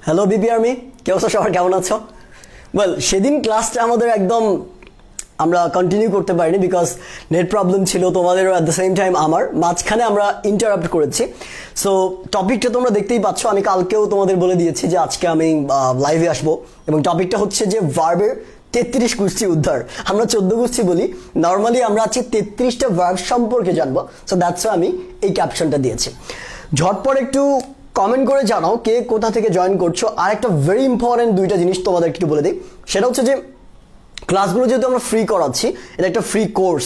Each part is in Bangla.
হ্যালো বিপি আর্মি, কে অবস্থা সবার, কেমন আছো? ওয়েল, সেদিন ক্লাসটা আমাদের একদম আমরা কন্টিনিউ করতে পারিনি বিকজ নেট প্রবলেম ছিল, তোমাদেরও অ্যাট দ্য সেম টাইম আমার, মাঝখানে আমরা ইন্টারাপ্ট করেছি। সো টপিকটা তোমরা দেখতেই পাচ্ছ, আমি কালকেও তোমাদের বলে দিয়েছি যে আজকে আমি লাইভে আসবো এবং টপিকটা হচ্ছে যে ভার্বের 33 গোষ্ঠী উদ্ধার। আমরা 14 গোষ্ঠী বলি, নর্মালি আমরা আজকে 33টা ভার্ব সম্পর্কে জানবো। সো দ্যাটস আমি এই ক্যাপশনটা দিয়েছি। ঝটপট একটু কমেন্ট করে জানাও কে কোথা থেকে জয়েন করছো। আর একটা ভেরি ইম্পর্টেন্ট দুইটা জিনিস তোমাদের একটু বলে দিই, সেটা হচ্ছে যে ক্লাসগুলো যেহেতু আমরা ফ্রি করাচ্ছি, এটা একটা ফ্রি কোর্স,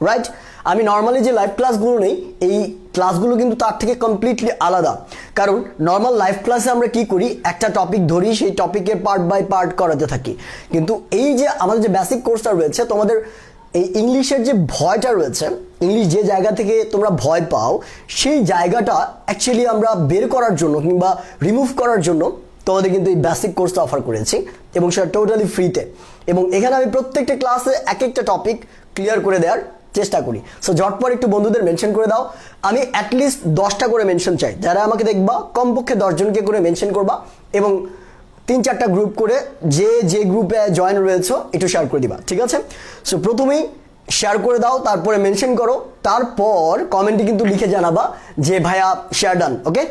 রাইট? আমি নর্মালি যে লাইভ ক্লাসগুলো নেই, এই ক্লাসগুলো কিন্তু তার থেকে কমপ্লিটলি আলাদা। কারণ নর্মাল লাইভ ক্লাসে আমরা কি করি, একটা টপিক ধরি, সেই টপিকের পার্ট বাই পার্ট করাতে থাকি। কিন্তু এই যে আমাদের যে বেসিক কোর্সটা রয়েছে, তোমাদের এই ইংলিশের যে ভয়টা রয়েছে, ইংলিশ যে জায়গা থেকে তোমরা ভয় পাও, সেই জায়গাটা অ্যাকচুয়ালি আমরা বের করার জন্য কিংবা রিমুভ করার জন্য তোমাদের কিন্তু এই বেসিক কোর্সটা অফার করেছি এবং সেটা টোটালি ফ্রিতে। এবং এখানে আমি প্রত্যেকটা ক্লাসে এক একটা টপিক ক্লিয়ার করে দেওয়ার চেষ্টা করি। সো ঝটপট একটু বন্ধুদের মেনশন করে দাও। আমি অ্যাটলিস্ট 10টা করে মেনশন চাই, যারা আমাকে দেখবা কমপক্ষে 10 জনকে করে মেনশন করবা এবং 3-4টা গ্রুপ করে যে যে গ্রুপে জয়েন রয়েছে একটু শেয়ার করে দিবা, ঠিক আছে? সো প্রথমেই শেয়ার করে দাও, তারপরে মেনশন করো, তারপর কমেন্টে কিন্তু লিখে জানাবা যে ভাইয়া শেয়ার ডান। ওকে,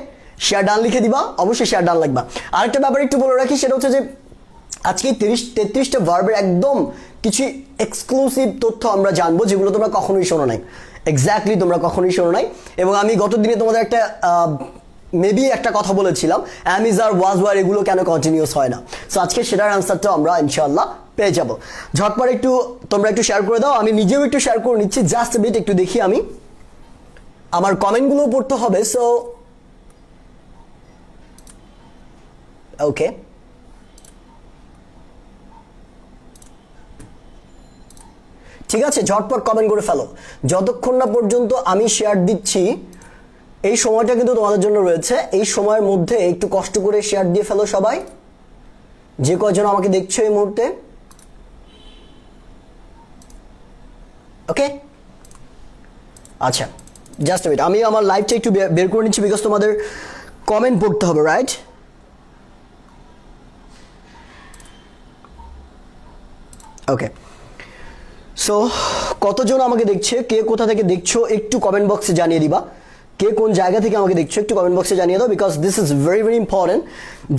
শেয়ার ডান লিখে দিবা, অবশ্যই শেয়ার ডান লাগবা। আরেকটা ব্যাপার একটু বলে রাখি, সেটা হচ্ছে যে আজকে 33টা ভার্বের একদম কিছু এক্সক্লুসিভ তথ্য আমরা জানবো, যেগুলো তোমরা কখনোই শোনো নাই। এক্স্যাক্টলি তোমরা কখনোই শোনো নাই। এবং আমি গত দিনে তোমাদের একটা মেবি একটা কথা বলেছিলাম, am is R was were এগুলো কেন কন্টিনিউস হয় না। সো আজকে সেটার অ্যান্সারটা আমরা ইনশাল্লাহ পেয়ে যাবো। ঝটপট একটু তোমরা একটু শেয়ার করে দাও, আমি নিজেও একটু শেয়ার করে নিচ্ছি। জাস্ট বিট একটু দেখি, আমি আমার কমেন্টগুলো পড়তে হবে। সো ওকে, ঠিক আছে, ঝটপট কমেন্ট করে ফেলো। যতক্ষণ না পর্যন্ত আমি শেয়ার দিচ্ছি, এই সময়টা কিন্তু তোমাদের জন্য রয়েছে। এই সময়ের মধ্যে একটু কষ্ট করে শেয়ার দিয়ে ফেলো সবাই, যে কয়জন আমাকে দেখছো এই মুহূর্তে। ওকে, আচ্ছা, জাস্ট ওয়েট, আমি আমার লাইভটা একটু বের করে নিচ্ছি বিকজ তোমাদের কমেন্ট পড়তে হবে, রাইট? ওকে, সো কতজন আমাকে দেখছে, কে কোথা থেকে দেখছো একটু কমেন্ট বক্সে জানিয়ে দিবা। কে কোন জায়গা থেকে আমাকে দেখছো একটু কমেন্ট বক্সে জানিয়ে দাও, because this is very very important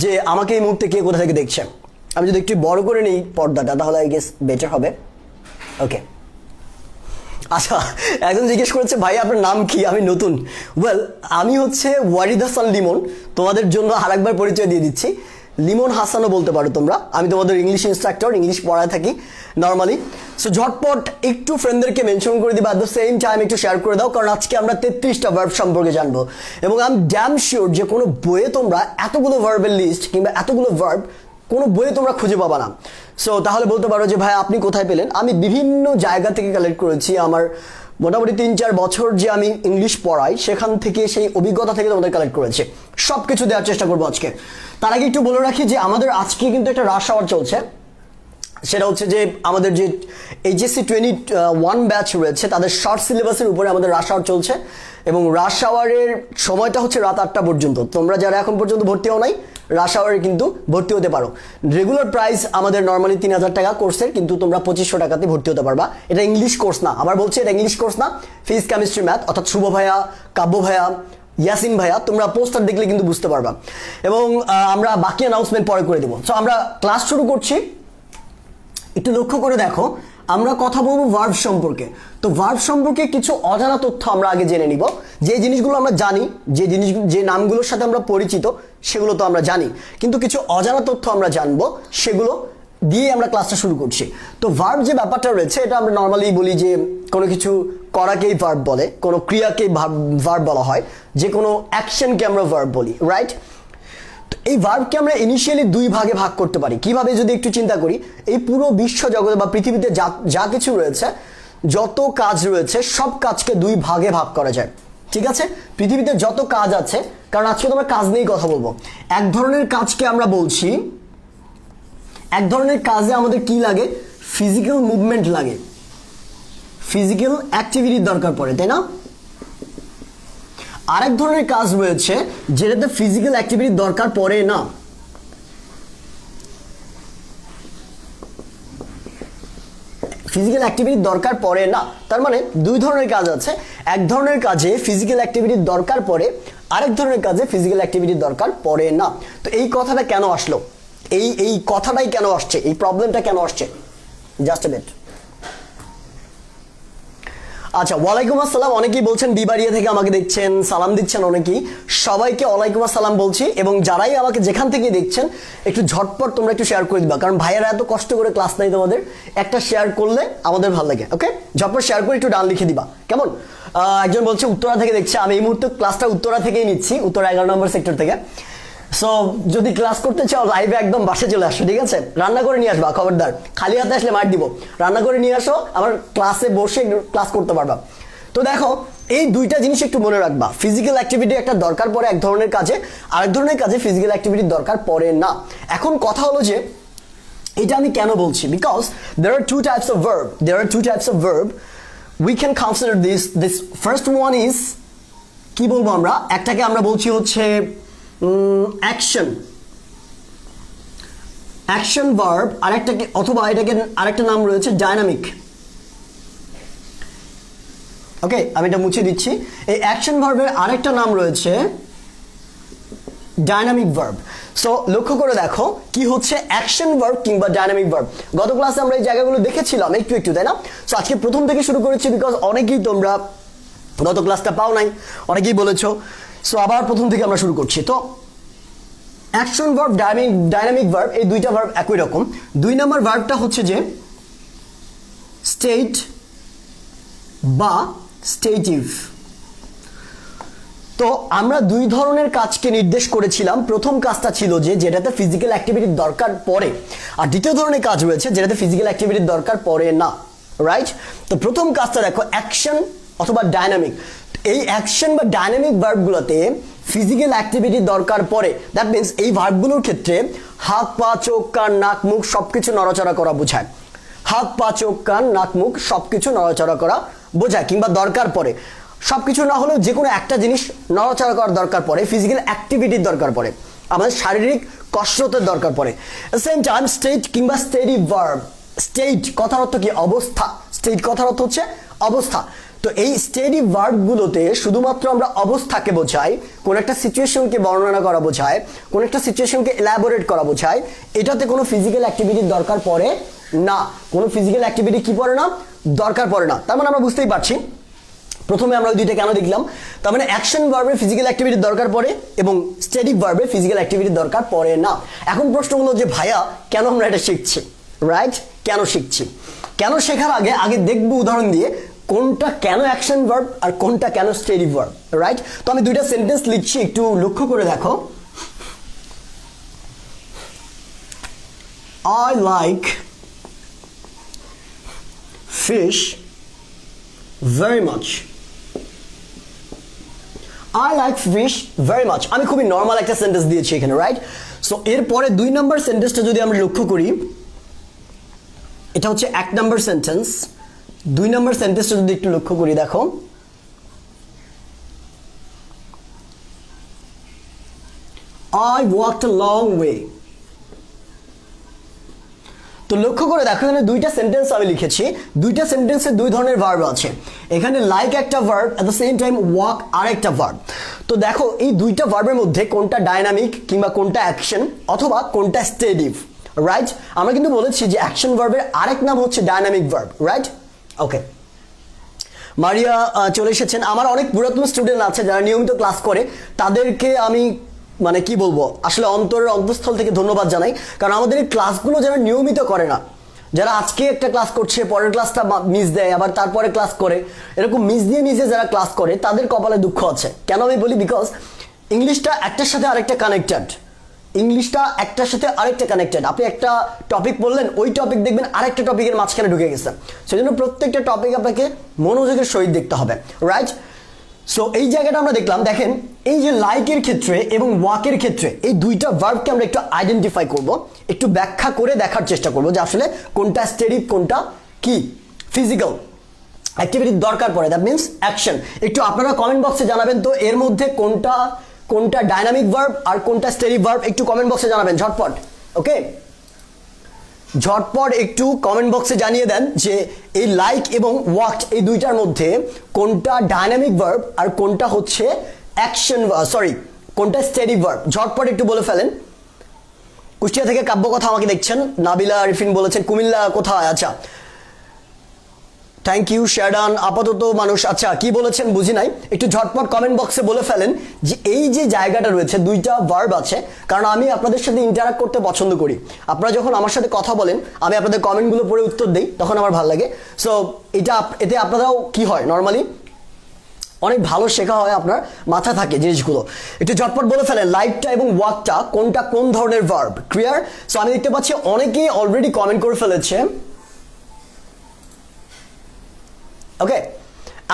যে আমাকে এই মুহূর্তে কে কোথা থেকে দেখছে। আমি যদি একটু বড় করে নিই পর্দাটা, তাহলে আই গেস বেটার হবে। ওকে, আচ্ছা, একজন জিজ্ঞেস করেছে ভাই আপনার নাম কি, আমি নতুন। ওয়েল, আমি হচ্ছে ওয়ারিদ হাসান লিমন। তোমাদের জন্য আরেকবার পরিচয় দিয়ে দিচ্ছি, লিমন হাসানও বলতে পারো তোমরা। আমি তোমাদের ইংলিশ ইনস্ট্রাক্টর, ইংলিশ পড়ায় থাকি নর্মালি। সো ঝটপট একটু ফ্রেন্ডদেরকে মেনশন করে দিবা, অ্যাট দ্য সেম টাইম একটু শেয়ার করে দাও, কারণ আজকে আমরা 33টা ভার্ব সম্পর্কে জানবো। এবং আই এম ড্যাম শিওর যে কোনো বইয়ে তোমরা এতগুলো ভার্বের লিস্ট কিংবা এতগুলো ভার্ব কোনো বইয়ে তোমরা খুঁজে পাবা না। সো তাহলে বলতে পারো যে ভাই আপনি কোথায় পেলেন? আমি বিভিন্ন জায়গা থেকে কালেক্ট করেছি। আমার মোটামুটি 3-4 বছর যে আমি ইংলিশ পড়াই, সেখান থেকে সেই অভিজ্ঞতা থেকে তোমাদের কালেক্ট করেছে। সব কিছু দেওয়ার চেষ্টা করবো আজকে। তার আগে একটু বলে রাখি যে আমাদের আজকে কিন্তু একটা রাশ আওয়ার চলছে। সেটা হচ্ছে যে আমাদের যে এইচএসসি 21 ব্যাচ রয়েছে, তাদের শর্ট সিলেবাসের উপরে আমাদের রাশ আওয়ার চলছে এবং রাশ আওয়ারের সময়টা হচ্ছে রাত 8টা পর্যন্ত। তোমরা যারা এখন পর্যন্ত ভর্তি হও নাই, রাশ আওয়ারে কিন্তু ভর্তি হতে পারো। রেগুলার প্রাইস আমাদের নর্মালি 3000 টাকা কোর্সের, কিন্তু তোমরা 2500 টাকাতে ভর্তি হতে পারবা। এটা ইংলিশ কোর্স না, আবার বলছি এটা ইংলিশ কোর্স না, ফিজিক্স কেমিস্ট্রি ম্যাথ। অর্থাৎ শুভ ভাইয়া, কাব্য ভাইয়া, ইয়াসিন ভাইয়া, তোমরা পোস্টার দেখলে কিন্তু বুঝতে পারবা। এবং আমরা বাকি অ্যানাউন্সমেন্ট পরে করে দেবো। সো আমরা ক্লাস শুরু করছি। একটু লক্ষ্য করে দেখো, আমরা কথা বলবো ভার্ব সম্পর্কে। তো ভার্ব সম্পর্কে কিছু অজানা তথ্য আমরা আগে জেনে নিব। যে জিনিসগুলো আমরা জানি, যে নামগুলোর সাথে আমরা পরিচিত, সেগুলো তো আমরা জানি, কিন্তু কিছু অজানা তথ্য আমরা জানবো, সেগুলো দিয়ে আমরা ক্লাসটা শুরু করছি। তো ভার্ব যে ব্যাপারটা রয়েছে, এটা আমরা নর্মালি বলি যে কোনো কিছু করাকেই ভার্ব বলে, কোনো ক্রিয়াকেই ভার্ব বলা হয়, যে কোনো অ্যাকশনকে আমরা ভার্ব বলি, রাইট? এই ভার্বকে আমরা ইনিশিয়ালি 2 ভাগে ভাগ করতে পারি। কিভাবে যদি একটু চিন্তা করি, এই পুরো বিশ্ব জগতে বা পৃথিবীতে যা কিছু রয়েছে, যত কাজ রয়েছে, সব কাজকে 2 ভাগে ভাগ করা যায়, ঠিক আছে? পৃথিবীতে যত কাজ আছে, কারণ আজকে তোমরা কাজ নিয়েই কথা বলবো। এক ধরনের কাজকে আমরা বলছি, এক ধরনের কাজে আমাদের কি লাগে, ফিজিক্যাল মুভমেন্ট লাগে, ফিজিক্যাল অ্যাক্টিভিটির দরকার পড়ে, তাই না? আরেক ধরনের কাজ রয়েছে যেটাতে ফিজিক্যাল অ্যাক্টিভিটির দরকার পড়ে না। ফিজিক্যাল অ্যাক্টিভিটির দরকার পড়ে না। তার মানে দুই ধরনের কাজ আছে, এক ধরনের কাজে ফিজিক্যাল অ্যাক্টিভিটির দরকার পড়ে, আরেক ধরনের কাজে ফিজিক্যাল অ্যাক্টিভিটির দরকার পড়ে না। তো এই কথাটা কেন আসলো, এই কথাটাই কেন আসছে, এই প্রবলেমটা কেন আসছে, জাস্ট এ মিনিট। আচ্ছা, ওয়ালাইকুম আসসালাম। অনেকেই বলছেন বিবাড়িয়া থেকে আমাকে দেখছেন, সালাম দিচ্ছেন অনেকেই, সবাইকে ওয়ালাইকুম আসসালাম বলছি। এবং যারাই আমাকে যেখান থেকে দেখছেন একটু ঝটপট তোমরা একটু শেয়ার করে দিবা, কারণ ভাইয়ারা এত কষ্ট করে ক্লাস নেই তোমাদের, একটা শেয়ার করলে আমাদের ভালো লাগে। ওকে, ঝটপট শেয়ার করে একটু ডান লিখে দিবা, কেমন? একজন বলছে উত্তরা থেকে দেখছে, আমি এই মুহূর্তে ক্লাসটা উত্তরা থেকেই নিচ্ছি, উত্তরা 11 নম্বর সেক্টর থেকে। সো যদি ক্লাস করতে চাও লাইভে একদম বাসে চলে আসো, ঠিক আছে? রান্না করে নিয়ে আসবা, খবরদার, খালি হাতে আসলে মার দিব। রান্না করে নিয়ে আসো, আমার ক্লাসে বসে ক্লাস করতে পারবা। তো দেখো, এই দুইটা জিনিস একটু মনে রাখবা, ফিজিক্যাল অ্যাক্টিভিটি একটা দরকার পড়ে এক ধরনের কাজে, আরেক ধরনের কাজে ফিজিক্যাল অ্যাক্টিভিটির দরকার পড়ে না। এখন কথা হলো যে এটা আমি কেন বলছি, because there are two types of verb we can consider this first one is, কি বলবো আমরা, একটাকে আমরা বলছি হচ্ছে অ্যাকশন ভার্ব, আরেকটাকে, অথবা এটাকে আরেকটা নাম রয়েছে ডায়নামিক। ওকে, আমি এটা মুছে দিচ্ছি। এই অ্যাকশন ভার্বের আরেকটা নাম রয়েছে ডায়নামিক ভার্ব। সো লক্ষ্য করে দেখো কি হচ্ছে অ্যাকশন ভার্ব কিংবা ডায়নামিক ভার্ব। গত ক্লাসে আমরা এই জায়গাগুলো দেখেছিলাম একটু, তাই না? সো আজকে প্রথম থেকে শুরু করেছি, বিকজ অনেকেই তোমরা গত ক্লাসটা পাও নাই, অনেকেই বলেছো। সো আবার প্রথম থেকে আমরা শুরু করছি। তো অ্যাকশন ভার্ব, ডায়নামিক ভার্ব, এই দুইটা ভার্ব একই রকম। 2 নম্বর ভার্বটা হচ্ছে যে স্টেট বা স্টেটিভ। তো আমরা দুই ধরনের কাজকে নির্দেশ করেছিলাম। প্রথম কাজটা ছিল যে যেটাতে ফিজিক্যাল অ্যাক্টিভিটির দরকার পড়ে, আর দ্বিতীয় ধরনের কাজ রয়েছে যেটাতে ফিজিক্যাল অ্যাক্টিভিটির দরকার পড়ে না, রাইট? তো প্রথম কাজটা দেখো, অ্যাকশন অথবা ডায়নামিক। এই অ্যাকশন বা ডায়নামিক ভার্বগুলোতে ফিজিক্যাল অ্যাক্টিভিটির দরকার পড়ে। দ্যাট মিনস এই ভার্বগুলোর ক্ষেত্রে হাত পা চোখ কান নাক মুখ সবকিছু নড়াচড়া করা বোঝায়। হাত পা চোখ কান নাক মুখ সবকিছু নড়াচড়া করা বোঝায়, কিংবা দরকার পড়ে। সবকিছু না হলেও যে কোনো একটা জিনিস নড়াচড়া করার দরকার পড়ে, ফিজিক্যাল অ্যাক্টিভিটির দরকার পড়ে, আমাদের শারীরিক কসরতের দরকার পড়ে। সেম টাইম স্টেট কিংবা স্টেডি ভার্ব। স্টেট কথার অর্থ কি? অবস্থা। স্টেট কথার অর্থ হচ্ছে অবস্থা। তো এই স্টেডি ভার্বগুলোতে শুধুমাত্র আমরা অবস্থাকে বোঝাই, কোন একটা সিচুয়েশনকে বর্ণনা করা বোঝায়, কোন একটা সিচুয়েশনকে এলাবোরেট করা বোঝায়। এটাতে কোনো ফিজিক্যাল অ্যাক্টিভিটির দরকার পড়ে না, কোনো ফিজিক্যাল অ্যাক্টিভিটি কি পড়ে না? দরকার পড়ে না। তার মানে আমরা বুঝতেই পারছি প্রথমে আমরা ওই দুইটা কেন দেখলাম। তার মানে অ্যাকশন ভার্বে ফিজিক্যাল অ্যাক্টিভিটির দরকার পড়ে এবং স্টেডি ভার্বে ফিজিক্যাল অ্যাক্টিভিটির দরকার পড়ে না। এখন প্রশ্ন হলো যে ভাইয়া কেন আমরা এটা শিখছি, রাইট? কেন শিখছি? কেন শেখার আগে দেখবো উদাহরণ দিয়ে কোনটা কেন অ্যাকশন ভার্ব আর কোনটা কেন স্টেডি ভার্ব, রাইট? তো আমি দুইটা সেন্টেন্স লিখছি, একটু লক্ষ্য করে দেখো। I like fish very much. I like fish very much. আমি খুবই নর্মাল একটা সেন্টেন্স দিয়েছি এখানে, রাইট? সো এরপরে 2 নম্বর সেন্টেন্সটা যদি আমরা লক্ষ্য করি, এটা হচ্ছে 1 নম্বর সেন্টেন্স। 2 নম্বর সেন্টেন্সটা যদি একটু লক্ষ্য করি, দেখো I walked a long way. তো লক্ষ্য করে দেখো এখানে দুইটা সেন্টেন্স আমি লিখেছি, দুইটা সেন্টেন্সে দুই ধরনের ভার্ব আছে। এখানে লাইক একটা verb, at the same time walk আর একটা ভার্ব। তো দেখো এই দুইটা ভার্বের মধ্যে কোনটা ডায়নামিক কিংবা কোনটা অ্যাকশন অথবা কোনটা স্টেডিভ, রাইট? আমরা কিন্তু বলেছি যে অ্যাকশন ভার্বের আরেক নাম হচ্ছে ডায়নামিক ভার্ব, রাইট? ওকে, মারিয়া চলে এসেছেন। আমার অনেক পুরাতন স্টুডেন্ট আছে যারা নিয়মিত ক্লাস করে, তাদেরকে আমি মানে কি বলবো, আসলে অন্তরের অন্তঃস্থল থেকে ধন্যবাদ জানাই। কারণ আমাদের এই ক্লাসগুলো যারা নিয়মিত করে না, যারা আজকে একটা ক্লাস করছে পরের ক্লাসটা মিস দেয়, আবার তারপরে ক্লাস করে, এরকম মিস দিয়ে যারা ক্লাস করে তাদের কপালে দুঃখ আছে। কেন আমি বলি? বিকজ ইংলিশটা একটার সাথে আরেকটা কানেক্টেড। ইংলিশটা একটার সাথে আরেকটা কানেক্টেড। আপনি একটা টপিক বললেন, ওই টপিক দেখবেন আরেকটা টপিকের মাঝখানে ঢুকে গেছে। সেজন্য প্রত্যেকটা টপিক আপনাকে মনোযোগের সহিত দেখতে হবে, রাইট? সো এই জায়গাটা আমরা দেখলাম। দেখেন এই যে লাইকের ক্ষেত্রে এবং ওয়াকের ক্ষেত্রে এই দুইটা ভার্বকে আমরা একটু আইডেন্টিফাই করব, একটু ব্যাখ্যা করে দেখার চেষ্টা করব যে আসলে কোনটা স্টেডি কোনটা কি ফিজিক্যাল অ্যাক্টিভিটির দরকার পড়ে, দ্যাট মিনস অ্যাকশন। একটু আপনারা কমেন্ট বক্সে জানাবেন তো এর মধ্যে কোনটা ডায়নামিক ভার্ব আর কোনটা স্টেডি ভার্ব, একটু কমেন্ট বক্সে জানাবেন ঝটপট। ওকে, ঝটপট একটু কমেন্ট বক্সে জানিয়ে দেন যে এই লাইক এবং ওয়াকড এই দুইটার মধ্যে কোনটা ডাইনামিক ভার্ব আর কোনটা হচ্ছে অ্যাকশন, সরি কোনটা স্টেডি ভার্ব। ঝটপট একটু বলে ফেলেন। কুষ্টিয়া থেকে কাব্য কথা আমাকে দেখছেন, নাবিলা আরিফিন বলেছেন কুমিল্লা কোথায়, আচ্ছা থ্যাংক ইউ শেরডান। আপাতত মানুষ, আচ্ছা কি বলেছেন বুঝি নাই, একটু ঝটপট কমেন্ট বক্সে বলে ফেলেন যে এই যে জায়গাটা রয়েছে দুইটা ভার্ব আছে, কারণ আমি আপনাদের সাথে ইন্টারাক্ট করতে পছন্দ করি। আপনারা যখন আমার সাথে কথা বলেন আমি আপনাদের কমেন্টগুলো পড়ে উত্তর দিই, তখন আমার ভালো লাগে। সো এতে আপনারাও কি হয়, নর্মালি অনেক ভালো শেখা হয়, আপনার মাথা থাকে জিনিসগুলো। একটু ঝটপট বলে ফেলেন লাইকটা এবং ওয়াকটা কোনটা কোন ধরনের ভার্ব। ক্লিয়ার? সো আমি দেখতে পাচ্ছি অনেকেই অলরেডি কমেন্ট করে ফেলেছে। ওকে,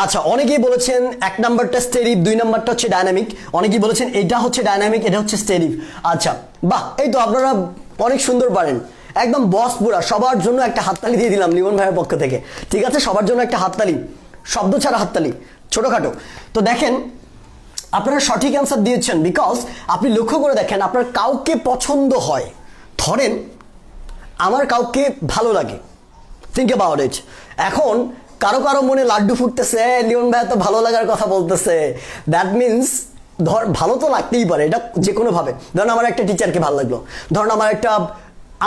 আচ্ছা অনেকেই বলেছেন এক নাম্বারটা স্টেরিভ, দুই নাম্বারটা হচ্ছে ডাইনামিক। অনেকেই বলেছেন এটা হচ্ছে ডাইনামিক, এটা হচ্ছে স্টেরিভ। আচ্ছা বাহ, এই তো আপনারা অনেক সুন্দর পারেন, একদম বস পুরা। সবার জন্য একটা হাততালি দিয়ে দিলাম লিমন ভাইয়ের পক্ষ থেকে, ঠিক আছে? সবার জন্য একটা হাততালি, শব্দ ছাড়া হাততালি, ছোটোখাটো। তো দেখেন আপনারা সঠিক অ্যান্সার দিয়েছেন, বিকজ আপনি লক্ষ্য করে দেখেন আপনার কাউকে পছন্দ হয়। ধরেন আমার কাউকে ভালো লাগে, থিঙ্ক অ্যাবাউট ইট। এখন কারো কারো মনে লাড্ডু ফুটতেছে, লিওন ভাই তো ভালো লাগার কথা বলতেছে, দ্যাট মিনস ভালো তো লাগতেই পারে, এটা যে কোনোভাবে। ধরুন আমার একটা টিচারকে ভালো লাগলো, ধরুন আমার একটা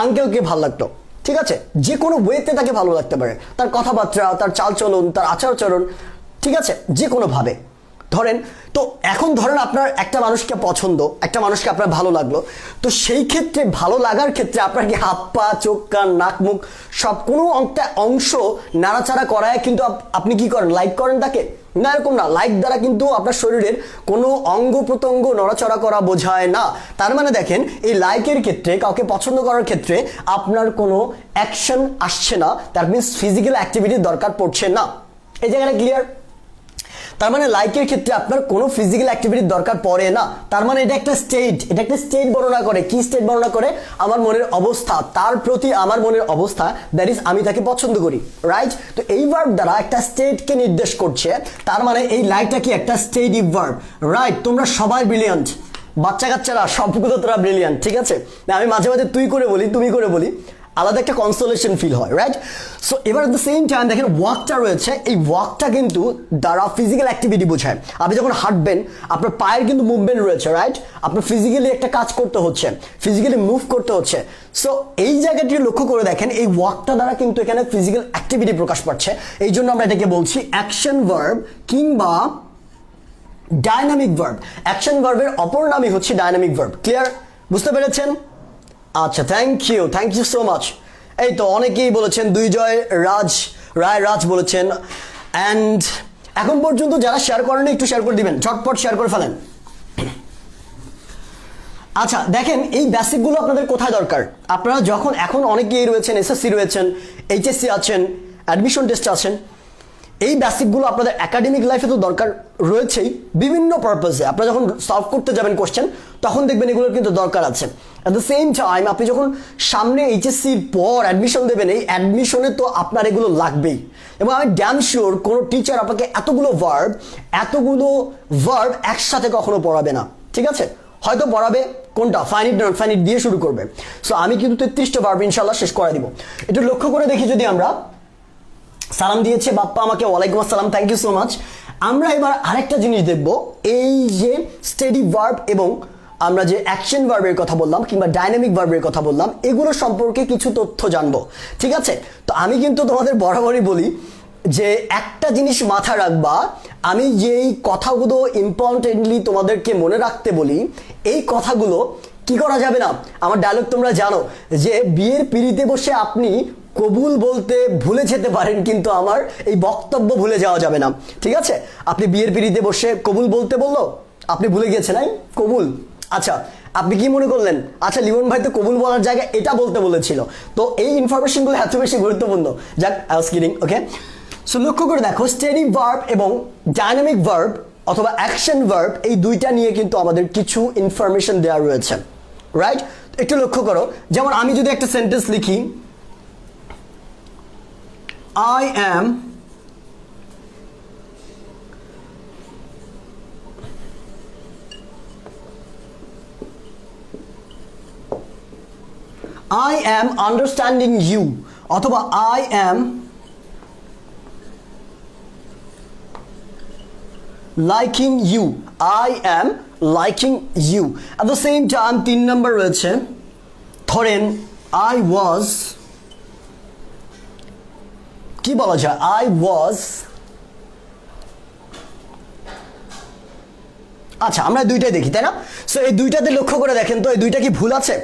আঙ্কেলকে ভালো লাগতো, ঠিক আছে? যে কোনো ওয়েতে তাকে ভালো লাগতে পারে, তার কথাবার্তা, তার চালচলন, তার আচার-আচরণ, ঠিক আছে? যে কোনোভাবে ধরেন। তো এখন ধরেন আপনার একটা মানুষকে পছন্দ, একটা মানুষকে আপনার ভালো লাগলো, তো সেই ক্ষেত্রে ভালো লাগার ক্ষেত্রে আপনার কি হাত পা, চোখ, কান, নাক, মুখ সব কোনো একটা অংশ নাড়াচাড়া করায় কিন্তু আপনি কি করেন, লাইক করেন তাকে? না, এরকম না। লাইক দ্বারা কিন্তু আপনার শরীরের কোনো অঙ্গ প্রত্যঙ্গ নড়াচড়া করা বোঝায় না। তার মানে দেখেন এই লাইকের ক্ষেত্রে, কাউকে পছন্দ করার ক্ষেত্রে আপনার কোনো অ্যাকশন আসছে না, দ্যাট মিনস ফিজিক্যাল অ্যাক্টিভিটির দরকার পড়ছে না। এই জায়গাটা ক্লিয়ার? তার মানে লাইকের ক্ষেত্রে আপনার কোনো ফিজিক্যাল অ্যাক্টিভিটির দরকার পড়ে না। তার মানে এটা একটা স্টেট, এটা একটা স্টেট বর্ণনা করে। কি স্টেট বর্ণনা করে? আমার মনের অবস্থা, তার প্রতি আমার মনের অবস্থা, দ্যাট ইজ আমি তাকে পছন্দ করি, রাইট? তো এই ভার্ব দ্বারা একটা স্টেটকে নির্দেশ করছে। তার মানে এই লাইকটা কি একটা স্টেটিভ ভার্ব, রাইট? তোমরা সবাই ব্রিলিয়ান্ট, বাচ্চা কাচ্চারা সবগুলো তোরা ব্রিলিয়ান্ট, ঠিক আছে? আমি মাঝে মাঝে তুই করে বলি, তুমি করে বলি, আলাদা একটা কনসোলেশন ফিল হয়, রাইট? সো এবার এট দ্য সেম টাইম দেখেন ওয়াকটা রয়েছে, এই ওয়াকটা কিন্তু দ্বারা ফিজিক্যাল অ্যাক্টিভিটি বোঝায়। আপনি যখন হাঁটবেন আপনার পায়ের কিন্তু মুভমেন্ট রয়েছে, রাইট? আপনার ফিজিক্যালি একটা কাজ করতে হচ্ছে, ফিজিক্যালি মুভ করতে হচ্ছে। সো এই জায়গাটি লক্ষ্য করে দেখেন এই ওয়াকটা দ্বারা কিন্তু এখানে ফিজিক্যাল অ্যাক্টিভিটি প্রকাশ পাচ্ছে। এই জন্য আমরা এটাকে বলছি অ্যাকশন ভার্ব কিংবা ডাইনামিক ভার্ব। অ্যাকশন ভার্বের অপর নামই হচ্ছে ডাইনামিক ভার্ব। ক্লিয়ার? বুঝতে পেরেছেন? আচ্ছা, থ্যাংক ইউ সো মাচ। এই তো অনেকেই বলেছেন, দুইজয় রাজ বলেছেন। অ্যান্ড এখন পর্যন্ত যারা শেয়ার করেন একটু শেয়ার করে দিবেন, ঝটপট শেয়ার করে ফেলেন। আচ্ছা দেখেন এই বেসিকগুলো আপনাদের কোথায় দরকার? আপনারা যখন এখন অনেকেই রয়েছেন, এসএসসি রয়েছেন, এইচএসসি আছেন, অ্যাডমিশন টেস্ট আছেন, এই বেসিকগুলো আপনাদের একাডেমিক লাইফে তো দরকার রয়েছেই, বিভিন্ন পারপাসে। আপনারা যখন সলভ করতে যাবেন কোশ্চেন তখন দেখবেন এগুলোর কিন্তু দরকার আছে। অ্যাট দ্য সেম টাইম আপনি যখন সামনে এইচএসসির পর অ্যাডমিশন দেবেন, এই অ্যাডমিশনে তো আপনার এগুলো লাগবেই। এবং আমি ড্যাম শিওর কোনো টিচার আপনাকে এতগুলো ভার্ব একসাথে কখনো পড়াবে না, ঠিক আছে? হয়তো পড়াবে কোনটা, ফাইনিট নন ফাইনিট দিয়ে শুরু করবে। সো আমি কিন্তু 33টা ভার্ব ইনশাল্লাহ শেষ করে দিব। একটু লক্ষ্য করে দেখি যদি আমরা, সালাম দিয়েছে বাপ্পা আমাকে, ওয়ালাইকুম আসসালাম, থ্যাংক ইউ সো মাচ। আমরা এবার আরেকটা জিনিস দেখব, এই যে স্টেডি ভার্ব এবং আমরা যে অ্যাকশন ভার্বের কথা বললাম কিংবা ডাইনামিক ভার্বের কথা বললাম, এগুলো সম্পর্কে কিছু তথ্য জানবো, ঠিক আছে? তো আমি কিন্তু তোমাদের বরাবরই বলি যে একটা জিনিস মাথা রাখবা, আমি যেই কথাগুলো ইম্পর্টেন্টলি তোমাদেরকে মনে রাখতে বলি, এই কথাগুলো কি করা যাবে না। আমার ডায়লগ তোমরা জানো যে বিয়ের পিঁড়িতে বসে আপনি কবুল বলতে ভুলে যেতে পারেন, কিন্তু আমার এই বক্তব্য ভুলে যাওয়া যাবে না, ঠিক আছে? আপনি বিয়ের পিঁড়িতে বসে কবুল বলতে বললো, আপনি ভুলে গিয়েছেন কবুল। আচ্ছা আপনি কি মনে করলেন, আচ্ছা লিমন ভাই তো কবুল বলার জায়গায় এটা বলতে বলেছিল। তো এই ইনফরমেশনগুলো এত বেশি গুরুত্বপূর্ণ। যাক, I was kidding, okay? So লক্ষ্য করে দেখো স্টেডি ভার্ব এবং ডাইনামিক ভার্ব অথবা অ্যাকশন ভার্ব, এই দুইটা নিয়ে কিন্তু আমাদের কিছু ইনফরমেশন দেওয়া রয়েছে, রাইট? একটু লক্ষ্য করো, যেমন আমি যদি একটা সেন্টেন্স লিখি, I am I am understanding you, অথবা I am liking you, I am liking you. At the same time 3 number রয়েছে, ধরেন আই ওয়াজ, কি বলা যায়, আই ওয়াজ, আচ্ছা আমরা দুইটাই দেখি তাই না? সো এই দুইটাতে লক্ষ্য করে দেখেন তো এই দুইটা কি ভুল আছে?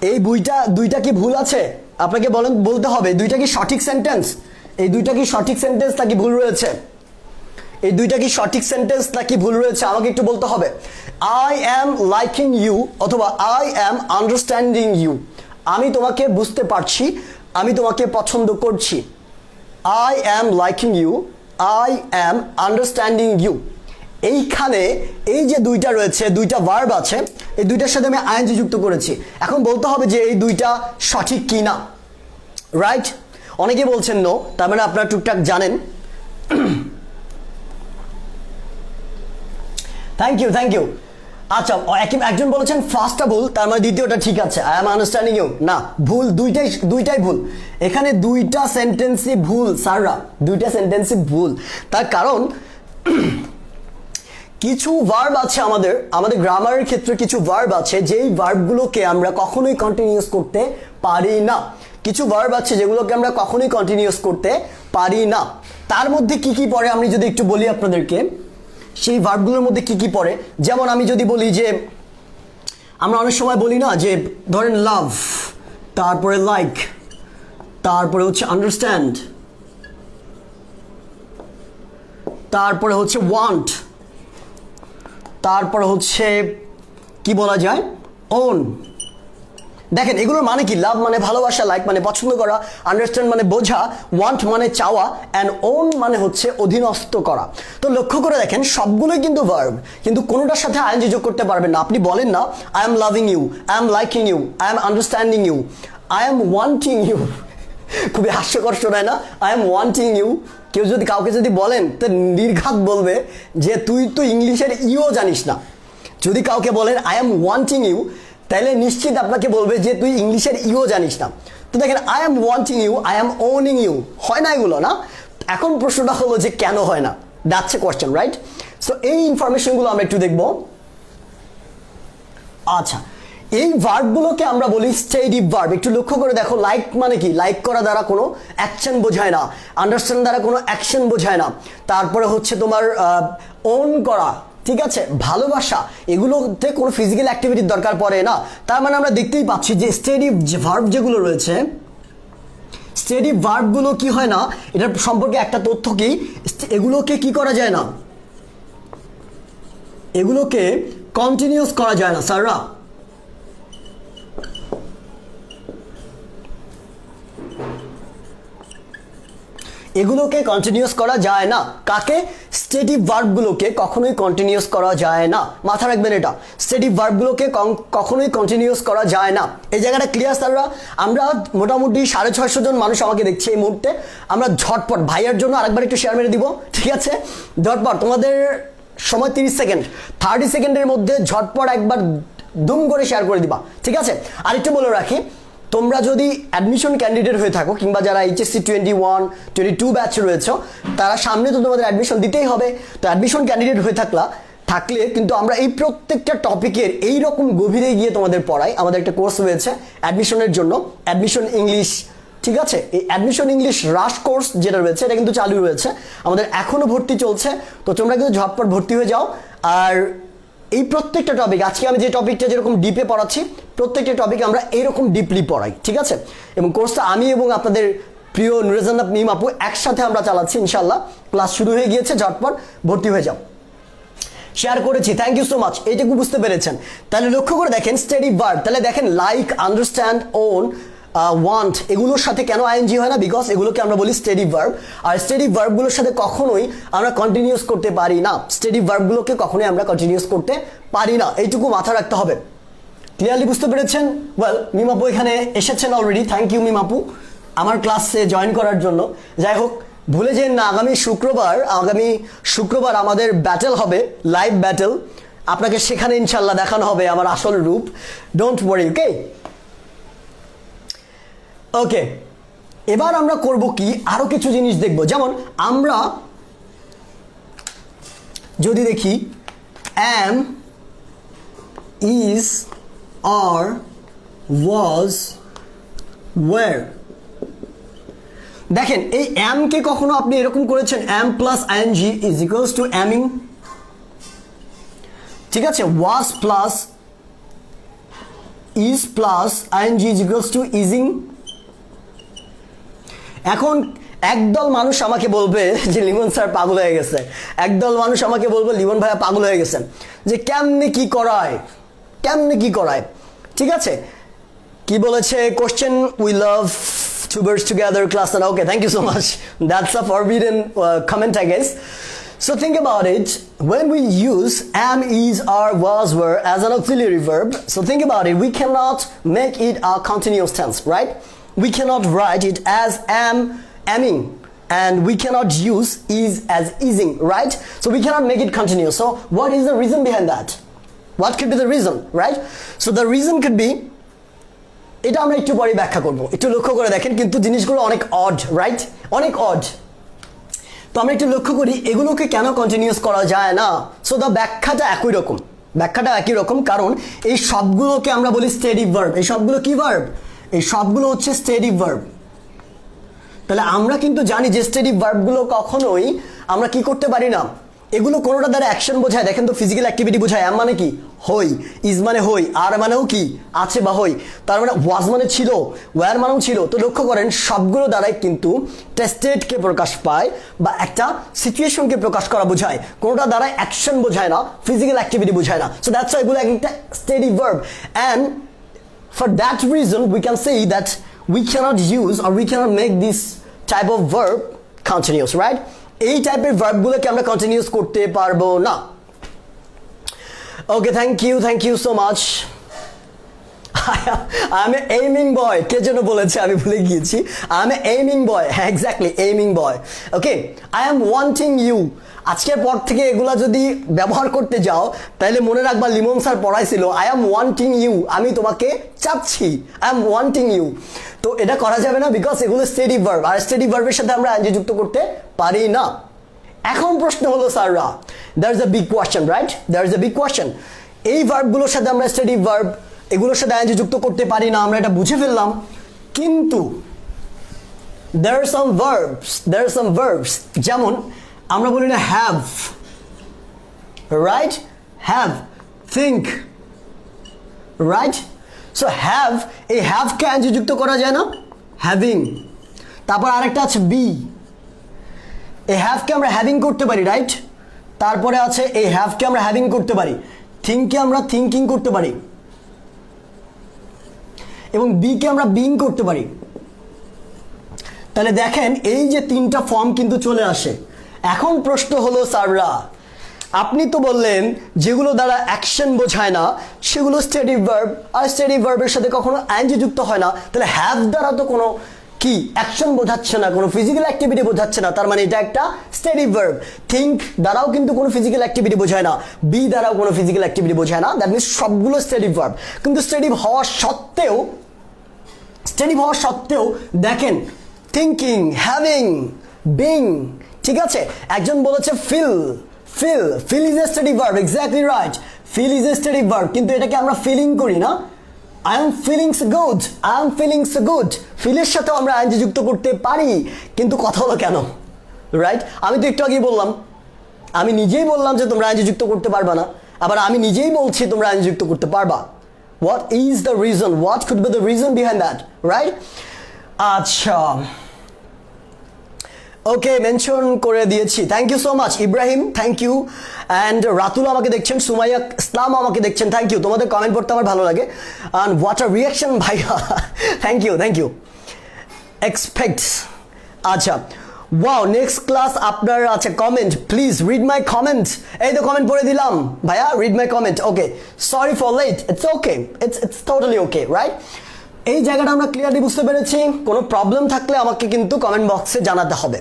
এই দুইটা কি ভুল আছে? আপনাকে বলতে হবে দুইটা কি সঠিক সেন্টেন্স? এই দুইটা কি সঠিক সেন্টেন্স নাকি ভুল রয়েছে? এই দুইটা কি সঠিক সেন্টেন্স নাকি ভুল রয়েছে আমাকে একটু বলতে হবে। আই অ্যাম লাইকিং ইউ অথবা আই অ্যাম আন্ডারস্ট্যান্ডিং ইউ, আমি তোমাকে বুঝতে পারছি, আমি তোমাকে পছন্দ করছি। I am liking you, I am understanding you. এইখানে এই যে দুইটা রয়েছে, দুইটা ভার্ব আছে, এই দুইটার সাথে আমি আইএনজি যুক্ত করেছি। এখন বলতে হবে যে এই দুইটা সঠিক কি না, রাইট? অনেকে বলছেন নো, তার মানে আপনারা টুকটাক জানেন। Thank you. আচ্ছা একজন বলেছেন ফার্স্টটা ভুল, তার মানে দ্বিতীয়টা ঠিক আছে, আই এম আন্ডারস্ট্যান্ডিং ইউ। না, ভুল, দুইটাই ভুল। এখানে দুইটা সেন্টেন্সই ভুল স্যাররা, দুইটা সেন্টেন্সই ভুল। তার কারণ কিছু ভার্ব আছে আমাদের গ্রামারের ক্ষেত্রে, কিছু ভার্ব আছে যেই ভার্বগুলোকে আমরা কখনোই কন্টিনিউয়াস করতে পারি না। কিছু ভার্ব আছে যেগুলোকে আমরা কখনোই কন্টিনিউয়াস করতে পারি না। তার মধ্যে কি কি পড়ে আমি যদি একটু বলি আপনাদেরকে, সেই ভার্বগুলোর মধ্যে কি কি পড়ে। যেমন আমি যদি বলি যে, আমরা অনেক সময় বলি না যে ধরেন লাভ, তারপরে লাইক, তারপরে হচ্ছে আন্ডারস্ট্যান্ড, তারপরে হচ্ছে ওয়ান্ট, তারপর হচ্ছে কি বলা যায় ওন। দেখেন এগুলোর মানে কি, লাভ মানে ভালোবাসা, লাইক মানে পছন্দ করা, আন্ডারস্ট্যান্ড মানে বোঝা, ওয়ান্ট মানে চাওয়া, অ্যান্ড ওন মানে হচ্ছে অধীনস্থ করা। তো লক্ষ্য করে দেখেন সবগুলোই কিন্তু ভার্ব, কিন্তু কোনোটার সাথে আইএনজি যোগ করতে পারবেন না। আপনি বলেন না I am loving you, I am liking you, I am understanding you, I am wanting you. খুবই হাস্যকর শোনায় না? I am wanting you. কেউ যদি কাউকে যদি বলেন তো নির্ঘাত বলবে যে তুই তো ইংলিশের ইও জানিস না। যদি কাউকে বলেন আই এম ওয়ান্টিং ইউ, তাহলে নিশ্চিত আপনাকে বলবে যে তুই ইংলিশের ইও জানিস না। তো দেখেন I am wanting you, I am owning you, হয় না এগুলো না? এখন প্রশ্নটা হলো যে কেন হয় না, that's a question, right? So এই ইনফরমেশনগুলো আমরা একটু দেখবো। আচ্ছা, এই ভার্বগুলোকে আমরা বলি স্টেটিভ ভার্ব। একটু লক্ষ্য করে দেখো, লাইক মানে কি, লাইক করা দ্বারা কোনো অ্যাকশন বোঝায় না, আন্ডারস্ট্যান্ড দ্বারা কোনো অ্যাকশন বোঝায় না, তারপরে হচ্ছে তোমার ওন করা, ঠিক আছে, ভালোবাসা, এগুলোতে কোনো ফিজিক্যাল অ্যাক্টিভিটির দরকার পড়ে না। তার মানে আমরা দেখতেই পাচ্ছি যে স্টেটিভ ভার্ব যেগুলো রয়েছে, স্টেটিভ ভার্বগুলো কি হয় না, এটার সম্পর্কে একটা তথ্য কি, এগুলোকে কি করা যায় না, এগুলোকে কন্টিনিউয়াস করা যায় না স্যাররা। এগুলোকে কন্টিনিউয়াস করা যায় না। কাকে? স্টেটিভ ভার্বগুলোকে কখনোই কন্টিনিউয়াস করা যায় না। মাথা রাখবেন এটা, স্টেটিভ ভার্বগুলোকে কখনোই কন্টিনিউয়াস করা যায় না। এই জায়গাটা ক্লিয়ার স্যাররা? আমরা মোটামুটি 650 জন মানুষ আমাকে দেখছে এই মুহূর্তে। আমরা ঝটপট ভাইয়ের জন্য আরেকবার একটু শেয়ার মেরে দিব, ঠিক আছে? ঝটপট, তোমাদের সময় 30 সেকেন্ড, 30 সেকেন্ডের মধ্যে ঝটপট একবার দুম করে শেয়ার করে দিবা, ঠিক আছে? আর একটু বলে রাখি, তোমরা যদি অ্যাডমিশন ক্যান্ডিডেট হয়ে থাকো, কিংবা যারা এইচএসসি 21, 22 ব্যাচ রয়েছে, তারা সামনে তো তোমাদের অ্যাডমিশন দিতেই হবে। তো অ্যাডমিশন ক্যান্ডিডেট হয়ে থাকলে কিন্তু আমরা এই প্রত্যেকটা টপিকের এইরকম গভীরে গিয়ে তোমাদের পড়াই। আমাদের একটা কোর্স রয়েছে অ্যাডমিশনের জন্য, অ্যাডমিশন ইংলিশ, ঠিক আছে? এই অ্যাডমিশন ইংলিশ রাশ কোর্স যেটা রয়েছে, এটা কিন্তু চালু রয়েছে, আমাদের এখনও ভর্তি চলছে। তো তোমরা কিন্তু ঝটপট ভর্তি হয়ে যাও। আর এই প্রত্যেকটা টপিক, আজকে আমি যে টপিকটা যেরকম ডিপে পড়াচ্ছি, প্রত্যেকটা টপিক আমরা এইরকম ডিপলি পড়াই, ঠিক আছে? এবং কোর্সটা আমি এবং আপনাদের প্রিয় নুরজান্নাত মিম আপু একসাথে আমরা চালাচ্ছি ইনশাল্লাহ। ক্লাস শুরু হয়ে গিয়েছে, ঝটপট ভর্তি হয়ে যাও। শেয়ার করেছি, থ্যাংক ইউ সো মাচ। এইটুকু বুঝতে পেরেছেন? তাহলে লক্ষ্য করে দেখেন স্টেটিভ ভার্ব, তাহলে দেখেন লাইক, আন্ডারস্ট্যান্ড, ওন, ওয়ান্ট, এগুলোর সাথে কেন আইএনজি হয় না? বিকজ এগুলোকে আমরা বলি স্টেটিভ ভার্ব। আর স্টেটিভ ভার্বগুলোর সাথে কখনোই আমরা কন্টিনিউয়াস করতে পারি না। স্টেটিভ ভার্বগুলোকে কখনোই আমরা কন্টিনিউয়াস করতে পারি না, এইটুকু মাথা রাখতে হবে। ক্লিয়ারলি বুঝতে পেরেছেন? ওয়েল, মিম আপু এখানে এসেছেন অলরেডি, থ্যাংক ইউ মিম আপু আমার ক্লাসে জয়েন করার জন্য। যাই হোক, ভুলে যেন না, আগামী শুক্রবার আমাদের ব্যাটেল হবে, লাইভ ব্যাটেল। আপনাকে সেখানে ইনশাল্লাহ দেখানো হবে আমার আসল রূপ। ডোন্ট ওয়ারি, ওকে? ওকে, এবার আমরা করব কি আরো কিছু জিনিস দেখব, যেমন আমরা যদি দেখি am is or was were, দেখেন এই am কে কখনো আপনি এরকম করেছেন am plus ing is equals to aming, ঠিক আছে, was plus is plus ing is equals to ising। এখন একদল মানুষ আমাকে বলবে যে লিমন স্যার পাগল হয়ে গেছে, একদল মানুষ আমাকে বলবে লিমন ভাইয়া পাগল হয়ে গেছেন, যে কেমনে কি করায়, কেমনে কি করায়, ঠিক আছে, কি বলেছে question we love two birds together class, and okay, thank you so much, that's a forbidden comment I guess. So think about it, when we use am, is, are, was, were as an auxiliary verb, so think about it, we cannot make it a continuous tense, right? We cannot write it as am, aming, and we cannot use is as ising, right? So we cannot make it continuous. So what is the reason behind that? What could be the reason, right? So the reason could be, এটা আমরা একটু পরে ব্যাখ্যা করব, একটু লক্ষ্য করে দেখেন, কিন্তু জিনিসগুলো অনেক অড, রাইট, অনেক অড। তো আমরা একটু লক্ষ্য করি এগুলোকে কেন কন্টিনিউস করা যায় না। সো দ্য ব্যাখ্যাটা একই রকম, ব্যাখ্যাটা একই রকম, কারণ এই সবগুলোকে আমরা বলি স্টেডি ভার্ব। এই সবগুলো কি ভার্ব? এই সবগুলো হচ্ছে স্টেডি ভার্ব। তাহলে আমরা কিন্তু জানি যে স্টেডি ভার্বগুলো কখনোই আমরা কি করতে পারি না, এগুলো কোনোটা দ্বারা অ্যাকশন বোঝায়, দেখেন তো ফিজিক্যাল অ্যাক্টিভিটি বোঝায়, এম মানে কি হই, ইজ মানে হই, আর মানেও কি আছে বা হই, তার মানে ওয়াজ মানে ছিল, ওয়ার মানেও ছিল। তো লক্ষ্য করেন সবগুলো দ্বারাই কিন্তু টেস্টেডকে প্রকাশ পায় বা একটা সিচুয়েশনকে প্রকাশ করা বোঝায়, কোনোটা দ্বারা অ্যাকশন বোঝায় না, ফিজিক্যাল অ্যাক্টিভিটি বোঝায় না। সো দ্যাটস ওয়াই এগুলো একটা steady verb, and for that reason we can say that we cannot use or we cannot make this type of verb continuous, right? এই টাইপের ভার্বগুলোকে আমরা কন্টিনিউস করতে পারবো না। Okay, thank you so much. আমি এইমিং বয়, কে যেন বলেছে আমি ভুলে গিয়েছি, আমি এইমিং বয়, হ্যাঁ exactly aiming boy. Okay, I am wanting you, আজকের পর থেকে এগুলা যদি ব্যবহার করতে যাও তাহলে মনে রাখবা লিমন স্যার পড়াইছিল আই এম ওয়ান্টিং ইউ, আমি তোমাকে চাচ্ছি, আই এম ওয়ান্টিং ইউ। তো এটা করা যাবে না, বিকজ এগুলো স্টেডি ভার্ব, আর স্টেডি ভার্বের সাথে আমরা আইএনজি যুক্ত করতে পারি না। এখন প্রশ্ন হলো স্যাররা, there is a big question, right, there is a big question, এই ভার্বগুলোর সাথে আমরা স্টেডি ভার্ব এগুলোর সাথে আইএনজি যুক্ত করতে পারি না, আমরা এটা বুঝে ফেললাম, কিন্তু there are some verbs যেমন আমরা বলি না have, right, have, think, right? So have, এই হ্যাভকে আইএনজি যুক্ত করা যায় না, হ্যাভিং। তারপর আরেকটা আছে বি, এই হ্যাভকে আমরা হ্যাভিং করতে পারি, রাইট? তারপরে আছে এই হ্যাভকে আমরা হ্যাভিং করতে পারি, থিঙ্ককে আমরা থিঙ্কিং করতে পারি, এবং বিকে আমরা বিং করতে পারি। তাহলে দেখেন এই যে তিনটা ফর্ম কিন্তু চলে আসে। এখন প্রশ্ন হলো স্যাররা, আপনি তো বললেন যেগুলো দ্বারা অ্যাকশন বোঝায় না সেগুলো স্টেডি ভার্ব, আর স্টেডি ভার্বের সাথে কখনো আইএনজি যুক্ত হয় না, তাহলে হ্যাভ দ্বারা তো কোনো কি অ্যাকশন বোঝাচ্ছে না, কোনো ফিজিক্যাল অ্যাক্টিভিটি বোঝাচ্ছে না, তার মানে এটা একটা স্টেডি ভার্ব। থিঙ্ক দ্বারাও কিন্তু কোনো ফিজিক্যাল অ্যাক্টিভিটি বোঝায় না, বি দ্বারাও কোনো ফিজিক্যাল অ্যাক্টিভিটি বোঝায় না, দ্যাট মিনস সবগুলো স্টেডি ভার্ব। কিন্তু স্টেডি হওয়া সত্ত্বেও দেখেন থিঙ্কিং, হ্যাভিং, বিং, ঠিক আছে। একজন বলেছে feel is a steady verb, exactly right, feel is a steady verb, কিন্তু এটাকে আমরা ফিলিং করি না, I am feeling so good, ফিলের সাথেও আমরা আইএনজি যুক্ত করতে পারি, কিন্তু কথা হলো কেন, রাইট? আমি তো একটু আগেই বললাম, আমি নিজেই বললাম যে তোমরা আইএনজি যুক্ত করতে পারবা না, আবার আমি নিজেই বলছি তোমরা আইএনজি যুক্ত করতে পারবা। What is the reason? What could be the reason behind that, right? আচ্ছা, ওকে, মেনশন করে দিয়েছি, thank you so much Ibrahim, thank you, and Ratul আমাকে দেখছেন, সুমাইয়া ইসলাম আমাকে দেখছেন, থ্যাংক ইউ, তোমাদের কমেন্ট পড়তে আমার ভালো লাগে, অ্যান্ড হোয়াট আ রিয়াকশন ভাইয়া, থ্যাংক ইউ, এক্সপেক্টস। আচ্ছা, ওয়াও, নেক্সট ক্লাস আপনার, আচ্ছা comment, please read my comment, এই তো কমেন্ট পড়ে দিলাম ভাইয়া, read my comment, okay, sorry for late, it's okay, it's totally okay, right? এই জায়গাটা আমরা ক্লিয়ারলি বুঝতে পেরেছি, কোনো প্রবলেম থাকলে আমাকে কিন্তু কমেন্ট বক্সে জানাতে হবে।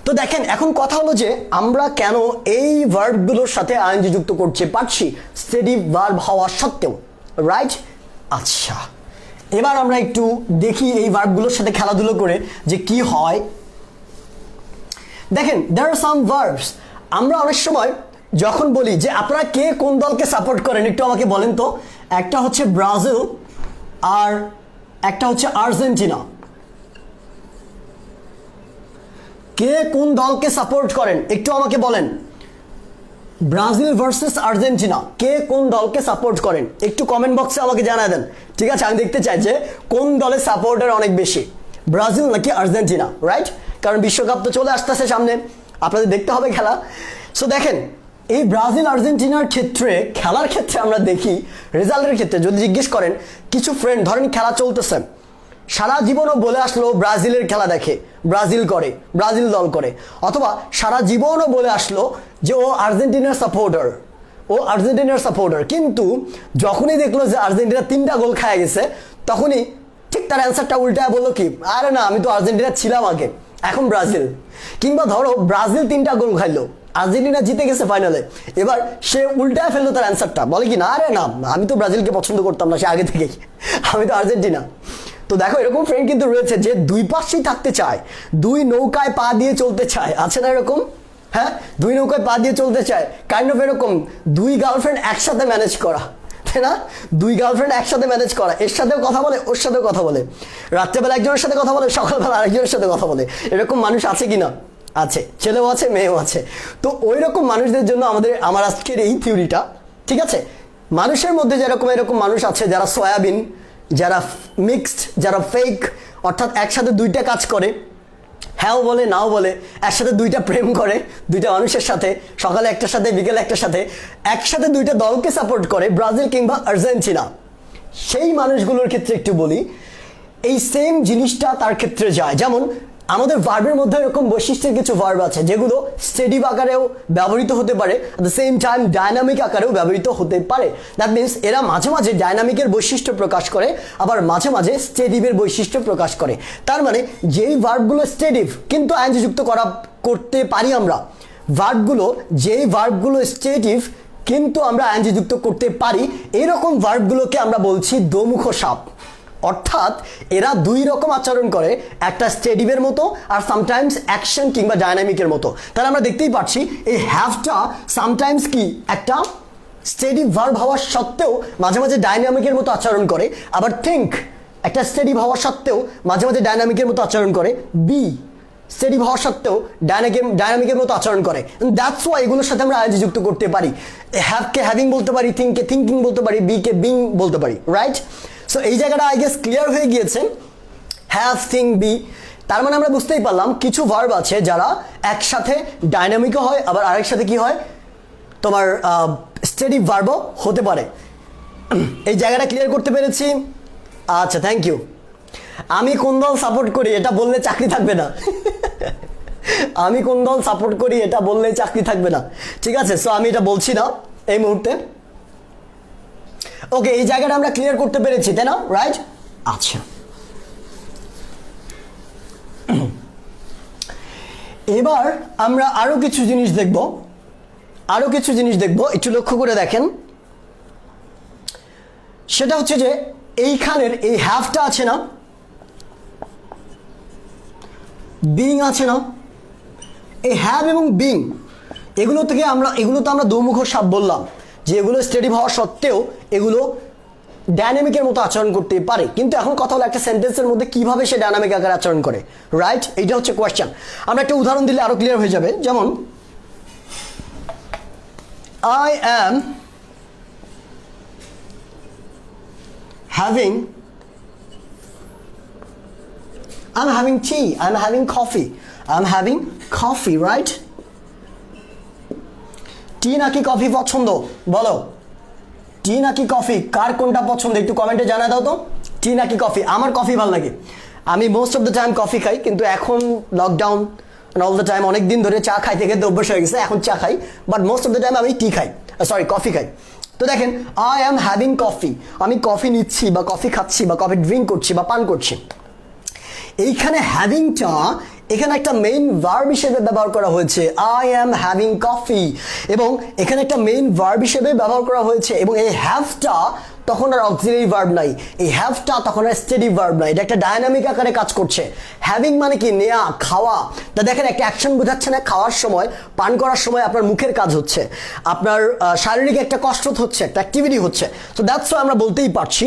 তো দেখেন এখন কথা হলো যে আমরা কেন এই ভার্বগুলোর সাথে আইএনজি যুক্ত করতে পারছি স্টেডি ভার্ব হওয়া সত্ত্বেও, রাইট? আচ্ছা, এবার আমরা একটু দেখি এই ভার্বগুলোর সাথে খেলাধুলো করে যে কি হয়। দেখেন, there are some verbs, আমরা অনেক সময় যখন বলি যে আপনারা কে কোন দলকে সাপোর্ট করেন একটু আমাকে বলেন তো, একটা হচ্ছে ব্রাজিল আর একটা হচ্ছে আর্জেন্টিনা। কে কোন দলকে সাপোর্ট করেন একটু আমাকে বলেন। ব্রাজিল ভার্সেস আর্জেন্টিনা, কে কোন দলকে সাপোর্ট করেন একটু কমেন্ট বক্সে আমাকে জানায় দেন। ঠিক আছে, আমি দেখতে চাই যে কোন দলের সাপোর্টার অনেক বেশি, ব্রাজিল নাকি আর্জেন্টিনা, রাইট? কারণ বিশ্বকাপ তো চলে আসতেছে সামনে, আপনাদের দেখতে হবে খেলা। সো দেখেন, এই ব্রাজিল আর্জেন্টিনার ক্ষেত্রে, খেলার ক্ষেত্রে আমরা দেখি, রেজাল্টের ক্ষেত্রে যদি জিজ্ঞেস করেন কিছু ফ্রেন্ড, ধরেন খেলা চলতেছে, সারা জীবনও বলে আসলো ব্রাজিলের খেলা দেখে, ব্রাজিল করে, ব্রাজিল দল করে, অথবা সারা জীবনও বলে আসলো যে ও আর্জেন্টিনার সাপোর্টার, ও আর্জেন্টিনার সাপোর্টার, কিন্তু যখনই দেখলো যে আর্জেন্টিনা 3টা গোল খায় গেছে, তখনই ঠিক তার অ্যান্সারটা উল্টায় বললো কি, আরে না আমি তো আর্জেন্টিনা ছিলাম আগে, এখন ব্রাজিল। কিংবা ধরো ব্রাজিল 3টা গোল খাইলো, আর্জেন্টিনা জিতে গেছে ফাইনালে, এবার সে উল্টায় ফেললো তার অ্যান্সারটা, বলে কি না আরে না আমি তো ব্রাজিলকে পছন্দ করতাম না সে আগে থেকেই, আমি তো আর্জেন্টিনা। তো দেখো এরকম ফ্রেন্ড কিন্তু রয়েছে যে দুই পাশেই থাকতে চায়, দুই নৌকায় পা দিয়ে চলতে চায়, আছে না এরকম? হ্যাঁ, দুই নৌকায় পা দিয়ে চলতে চায়, কাইন্ড অফ এরকম দুই গার্লফ্রেন্ড একসাথে ম্যানেজ করা, তাই না? দুই গার্লফ্রেন্ড একসাথে ম্যানেজ করা, এর সাথেও কথা বলে ওর সাথেও কথা বলে, রাত্রেবেলা একজনের সাথে কথা বলে সকালবেলা আরেকজনের সাথে কথা বলে, এরকম মানুষ আছে কি না? আছে, ছেলেও আছে মেয়েও আছে। তো ওই রকম মানুষদের জন্য আমার আজকের এই থিওরিটা, ঠিক আছে? মানুষের মধ্যে যেরকম এরকম মানুষ আছে যারা সয়াবিন, যারা মিক্সড, যারা ফেক, অর্থাৎ একসাথে দুইটা কাজ করে, হ্যাঁও বলে নাও বলে, একসাথে দুইটা প্রেম করে দুইটা মানুষের সাথে, সকালে একটার সাথে বিকেলে একটার সাথে, একসাথে দুইটা দলকে সাপোর্ট করে, ব্রাজিল কিংবা আর্জেন্টিনা। সেই মানুষগুলোর ক্ষেত্রে একটু বলি, এই সেম জিনিসটা তার ক্ষেত্রে যায়। যেমন আমাদের ভার্বের মধ্যে এরকম বৈশিষ্ট্যের কিছু ভার্ব আছে যেগুলো স্টেডিভ আকারেও ব্যবহৃত হতে পারে, at the same time dynamic আকারেও ব্যবহৃত হতে পারে। দ্যাট মিনস এরা মাঝে মাঝে ডায়নামিকের বৈশিষ্ট্য প্রকাশ করে, আবার মাঝে মাঝে স্টেডিভের বৈশিষ্ট্য প্রকাশ করে। তার মানে যেই ভার্বগুলো স্টেডিভ কিন্তু আইএনজি যুক্ত করতে পারি আমরা, যেই ভার্বগুলো স্টেটিভ কিন্তু আমরা আইএনজি যুক্ত করতে পারি, এরকম ভার্বগুলোকে আমরা বলছি দোমুখ সাপ। অর্থাৎ এরা দুই রকম আচরণ করে, একটা স্টেডিভের মতো আর সামটাইমস অ্যাকশন কিংবা ডায়নামিকের মতো। তাহলে আমরা দেখতেই পাচ্ছি এই হ্যাভটা সামটাইমস কি একটা স্টেডিভ ভার্ব হওয়ার সত্ত্বেও মাঝে মাঝে ডায়নামিকের মতো আচরণ করে, আবার থিঙ্ক একটা স্টেডিভ হওয়ার সত্ত্বেও মাঝে মাঝে ডায়নামিকের মতো আচরণ করে, বি স্টেডিভ হওয়ার সত্ত্বেও ডায়নামিকের মতো আচরণ করে। দ্যাটস ওয়াই এগুলোর সাথে আমরা আইএনজি যুক্ত করতে পারি। হ্যাভকে হ্যাভিং বলতে পারি, থিঙ্ককে থিঙ্কিং বলতে পারি, বিকে বিং বলতে পারি, রাইট? সো এই জায়গাটা আই গেস ক্লিয়ার হয়ে গিয়েছে, হ্যাভ, থিঙ্ক, বি। তার মানে আমরা বুঝতেই পারলাম কিছু ভার্ব আছে যারা একসাথে ডায়নামিকও হয়, আবার আরেক সাথে কি হয় তোমার স্টেডি ভার্বও হতে পারে। এই জায়গাটা ক্লিয়ার করতে পেরেছি? আচ্ছা, থ্যাংক ইউ। আমি কোন দল সাপোর্ট করি এটা বললে চাকরি থাকবে না। আমি কোন দল সাপোর্ট করি এটা বললে চাকরি থাকবে না, ঠিক আছে? সো আমি এটা বলছি না এই মুহূর্তে। ওকে, এই জায়গাটা আমরা ক্লিয়ার করতে পেরেছি, তাই না? রাইট? আচ্ছা, এবার আমরা আরো কিছু জিনিস দেখব, একটু লক্ষ্য করে দেখেন। সেটা হচ্ছে যে এইখানের এই হ্যাভটা আছে না, বিং আছে না, এই হ্যাভ এবং বিং এগুলো তো আমরা দোমুখ সাপ বললাম যে এগুলো স্টেডি হওয়া সত্ত্বেও এগুলো ডায়নামিকের মতো আচরণ করতে পারে। কিন্তু এখন কথা হলো একটা সেন্টেন্সের মধ্যে কিভাবে সে ডায়নামিক আকারে আচরণ করে, রাইট? এইটা হচ্ছে কোয়েশ্চেন। আমরা একটা উদাহরণ দিলে আরো ক্লিয়ার হয়ে যাবে। যেমন I am having tea, I'm having coffee, right? টি নাকি কফি পছন্দ বলো, টি নাকি কফি, কার কোনটা পছন্দ একটু কমেন্টে জানা দাও তো। টি নাকি কফি? আমার কফি ভালো লাগে, আমি most of the time coffee খাই, কিন্তু এখন লকডাউন অল দ্য টাইম অনেক দিন ধরে চা খাইতে খেতে অভ্যাস হয়ে গেছে, এখন চা খাই, but most of the time আমি কফি খাই। তো দেখেন, আই অ্যাম হ্যাভিং কফি, আমি কফি নিচ্ছি বা কফি খাচ্ছি বা কফি ড্রিঙ্ক করছি বা পান করছি। এইখানে হ্যাভিংটা এখানে একটা মেইন ভার্ব হিসেবে ব্যবহার করা হয়েছে, আই অ্যাম হ্যাভিং কফি, এবং এখানে একটা মেইন ভার্ব হিসেবে ব্যবহার করা হয়েছে, এবং এই হ্যাভটা তখন আর অক্সিলারি ভার্ব নাই, এই হ্যাভটা তখন আর স্টেডি ভার্ব নাই, এটা একটা ডায়নামিক আকারে কাজ করছে। হ্যাভিং মানে কি নেয়া, খাওয়া। তা দেখেন একটা অ্যাকশন বোঝাচ্ছে না, খাওয়ার সময় পান করার সময় আপনার মুখের কাজ হচ্ছে, আপনার শারীরিক একটা কসরত হচ্ছে, একটা অ্যাক্টিভিটি হচ্ছে। সো দ্যাটস ওয়াই আমরা বলতেই পারছি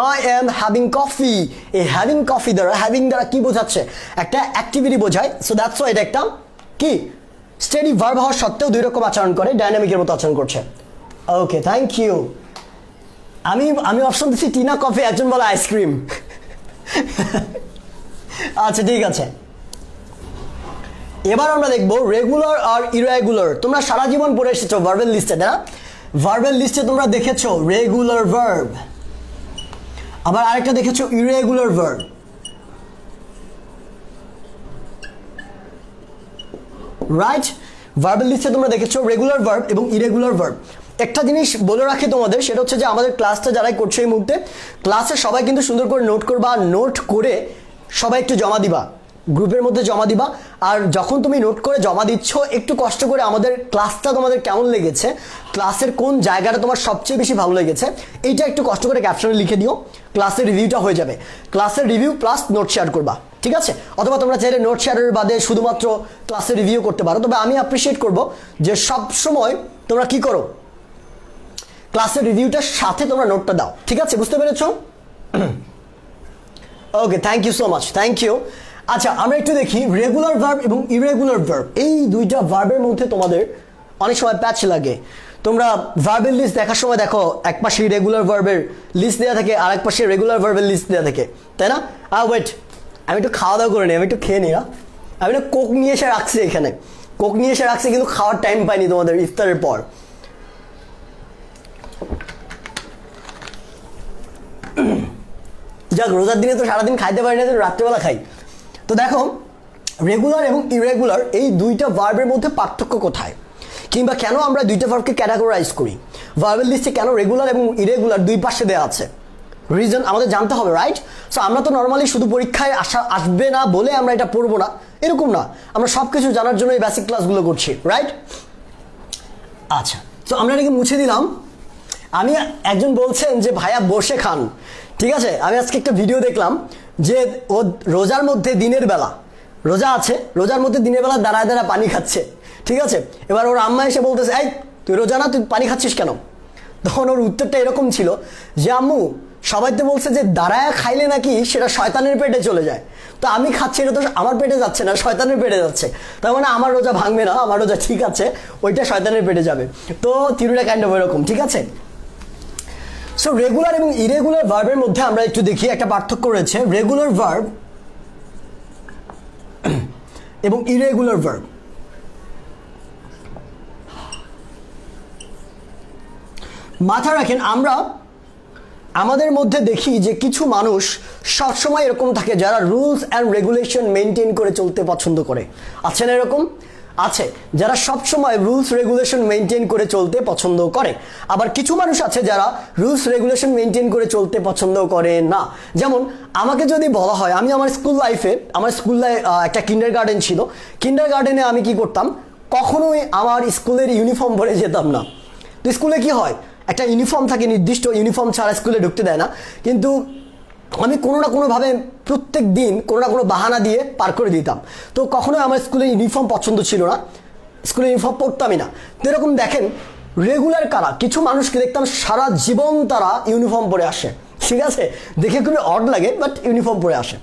আই এম হ্যাভিং কফি। এই হ্যাভিং কফি দ্বারা, হ্যাভিং দ্বারা কি বোঝাচ্ছে, একটা অ্যাক্টিভিটি বোঝায়। সো দ্যাটস ওয়াই এটা একটা কি স্টেডি ভার্ব হওয়ার সত্ত্বেও দুই রকম আচরণ করে, ডায়নামিকের মতো আচরণ করছে। ওকে, থ্যাংক ইউ। আমি অপশন দিচ্ছি টিনা কফি, একজন বলে আইসক্রিম। আচ্ছা ঠিক আছে, এবার আমরা দেখবো রেগুলার আর ইরেগুলার। তোমরা সারা জীবন পড়ে এসেছো ভার্বের লিস্টে, না? ভার্বের লিস্টে তোমরা দেখেছো রেগুলার ভার্ব, আবার আরেকটা দেখেছো ইরেগুলার ভার্ব। রাইট, ভার্বের লিস্টে তোমরা দেখেছো রেগুলার ভার্ব এবং ইরেগুলার ভার্ব। একটা জিনিস বলে রাখি তোমাদের, সেটা হচ্ছে যে আমাদের ক্লাসটা যারাই করছো এই মুহূর্তে, ক্লাসে সবাই কিন্তু সুন্দর করে নোট করবা, নোট করে সবাই একটু জমা দিবা, গ্রুপের মধ্যে জমা দিবা। আর যখন তুমি নোট করে জমা দিচ্ছ, একটু কষ্ট করে আমাদের ক্লাসটা তোমাদের কেমন লেগেছে, ক্লাসের কোন জায়গাটা তোমার সবচেয়ে বেশি ভালো লেগেছে, এইটা একটু কষ্ট করে ক্যাপশনে লিখে দিও। ক্লাসের রিভিউটা হয়ে যাবে, ক্লাসের রিভিউ প্লাস নোট শেয়ার করবা, ঠিক আছে? অথবা তোমরা চাইলে নোট শেয়ারের বাদে শুধুমাত্র ক্লাসের রিভিউ করতে পারো। তবে আমি অ্যাপ্রিসিয়েট করব যে সব সময় তোমরা কি করো, ক্লাসের রিভিউটার সাথে তোমরা নোটটা দাও, ঠিক আছে? বুঝতে পেরেছো? Okay, thank you so much, thank you. আচ্ছা, আমরা একটু দেখি রেগুলার ভার্ব এবং ইরেগুলার ভার্ব, এই দুইটা ভার্বের মধ্যে তোমাদের অনেক সময় প্যাচ লাগে। তোমরা ভার্বের লিস্ট দেখার সময় দেখো এক পাশে রেগুলার ভার্বের লিস্ট দেওয়া থাকে, আর এক পাশে রেগুলার ভার্বের লিস্ট দেওয়া থাকে, তাই না? ওয়েট, আমি একটু খাওয়া দাওয়া করে নিই, আমি একটু খেয়ে নিই। আমি না কোক নিয়ে এসে রাখছি এখানে, কোক নিয়ে এসে রাখছি, কিন্তু খাওয়ার টাইম পাইনি তোমাদের ইফতারের পর। যাক, রোজার দিনে তো সারাদিন খাইতে পারি না, রাত্রেবেলা খাই। তো দেখো রেগুলার এবং ইরেগুলার এই দুইটা ভার্বের মধ্যে পার্থক্য কোথায়, কিংবা কেন আমরা দুইটা ভার্বকে ক্যাটাগরাইজ করি, ভার্বের লিস্টে কেন রেগুলার এবং ইরেগুলার দুই পাশে দেওয়া আছে, রিজন আমাদের জানতে হবে, রাইট? সো আমরা তো নর্মালি শুধু পরীক্ষায় আসবে না বলে আমরা এটা পড়বো না, এরকম না, আমরা সব কিছু জানার জন্য এই বেসিক ক্লাসগুলো করছি, রাইট? আচ্ছা, তো আমরা এটাকে মুছে দিলাম। আমি একজন বলছেন যে ভাইয়া বসে খান, ঠিক আছে? আমি আজকে একটা ভিডিও দেখলাম যে ও রোজার মধ্যে দিনের বেলা, রোজা আছে, রোজার মধ্যে দিনের বেলা দাঁড়ায় দাঁড়ায় পানি খাচ্ছে, ঠিক আছে? এবার ওর আম্মা এসে বলতেছে, এই তুই রোজা না, তুই পানি খাচ্ছিস কেন? তখন ওর উত্তরটা এরকম ছিল যে আম্মু, সবাই তো বলছে যে দাঁড়ায় খাইলে নাকি সেটা শয়তানের পেটে চলে যায়, তো আমি খাচ্ছি, এটা তো আমার পেটে যাচ্ছে না, শয়তানের পেটে যাচ্ছে, তার মানে আমার রোজা ভাঙবে না, আমার রোজা ঠিক আছে, ওইটা শয়তানের পেটে যাবে। তো থিওরিটা কাইন্ড অফ এরকম, ঠিক আছে? সো রেগুলার এবং ইরেগুলার ভার্বের মধ্যে আমরা একটু দেখি, একটা পার্থক্য রয়েছে রেগুলার ভার্ব এবং ইরেগুলার ভার্ব। মাথায় রাখেন, আমরা আমাদের মধ্যে দেখি যে কিছু মানুষ সবসময় এরকম থাকে যারা রুলস অ্যান্ড রেগুলেশন মেনটেন করে চলতে পছন্দ করে। আছে না এরকম? আছে, যারা সবসময় রুলস রেগুলেশন মেনটেন করে চলতে পছন্দ করে। আবার কিছু মানুষ আছে যারা রুলস রেগুলেশন মেনটেন করে চলতে পছন্দ করে না। যেমন আমাকে যদি বলা হয়, আমি আমার স্কুল লাইফে, আমার স্কুল একটা কিন্ডার গার্ডেন ছিল, কিন্ডার গার্ডেনে আমি কি করতাম, কখনোই আমার স্কুলের ইউনিফর্ম পরে যেতাম না। তো স্কুলে কি হয়, একটা ইউনিফর্ম থাকে, নির্দিষ্ট ইউনিফর্ম ছাড়া স্কুলে ঢুকতে দেয় না, কিন্তু আমি কোনো না কোনোভাবে প্রত্যেক দিন কোনো না কোনো বাহানা দিয়ে পার করে দিতাম। তো কখনোই আমার স্কুলের ইউনিফর্ম পছন্দ ছিল না, স্কুলের ইউনিফর্ম পরতামই না। তো এরকম দেখেন রেগুলার কারা, কিছু মানুষকে দেখতাম সারা জীবন তারা ইউনিফর্ম পরে আসে, ঠিক আছে? দেখে খুবই অড লাগে, বাট ইউনিফর্ম পরে আসে।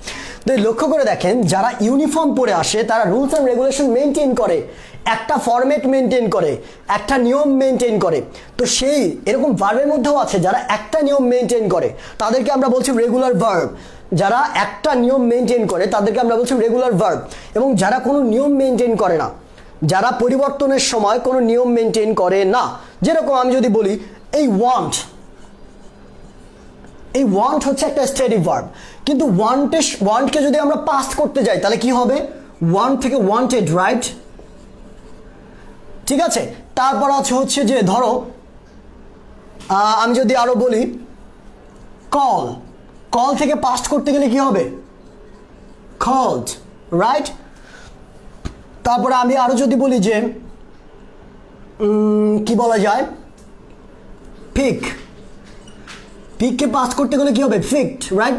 তো লক্ষ্য করে দেখেন, যারা ইউনিফর্ম পরে আসে তারা রুলস অ্যান্ড রেগুলেশন মেনটেন করে, একটা ফরম্যাট মেনটেন করে, একটা নিয়ম মেনটেন করে। তো সেই এরকম ভার্বের মধ্যেও আছে যারা একটা নিয়ম মেনটেন করে, তাদেরকে আমরা বলছি রেগুলার ভার্ব। যারা একটা নিয়ম মেনটেন করে তাদেরকে আমরা বলছি রেগুলার ভার্ব। এবং যারা কোনো নিয়ম মেনটেন করে না, যারা পরিবর্তনের সময় কোনো নিয়ম মেনটেন করে না, যেরকম আমি যদি বলি এই ওয়ান্ট হচ্ছে একটা স্টেডি ভার্ব, কিন্তু ওয়ান্টকে যদি আমরা পাস্ট করতে যাই তাহলে কি হবে, ওয়ান্ট থেকে ওয়ান্টেড, রাইট? ঠিক আছে, তারপর হচ্ছে যে ধরো আমি যদি আরো বলি কল থেকে পাস্ট করতে গেলে কি হবে, কল্ড, রাইট? তারপরে আমি আরো যদি বলি যে কি বলা যায়, পিককে পাস করতে গেলে কি হবে? Picked, right?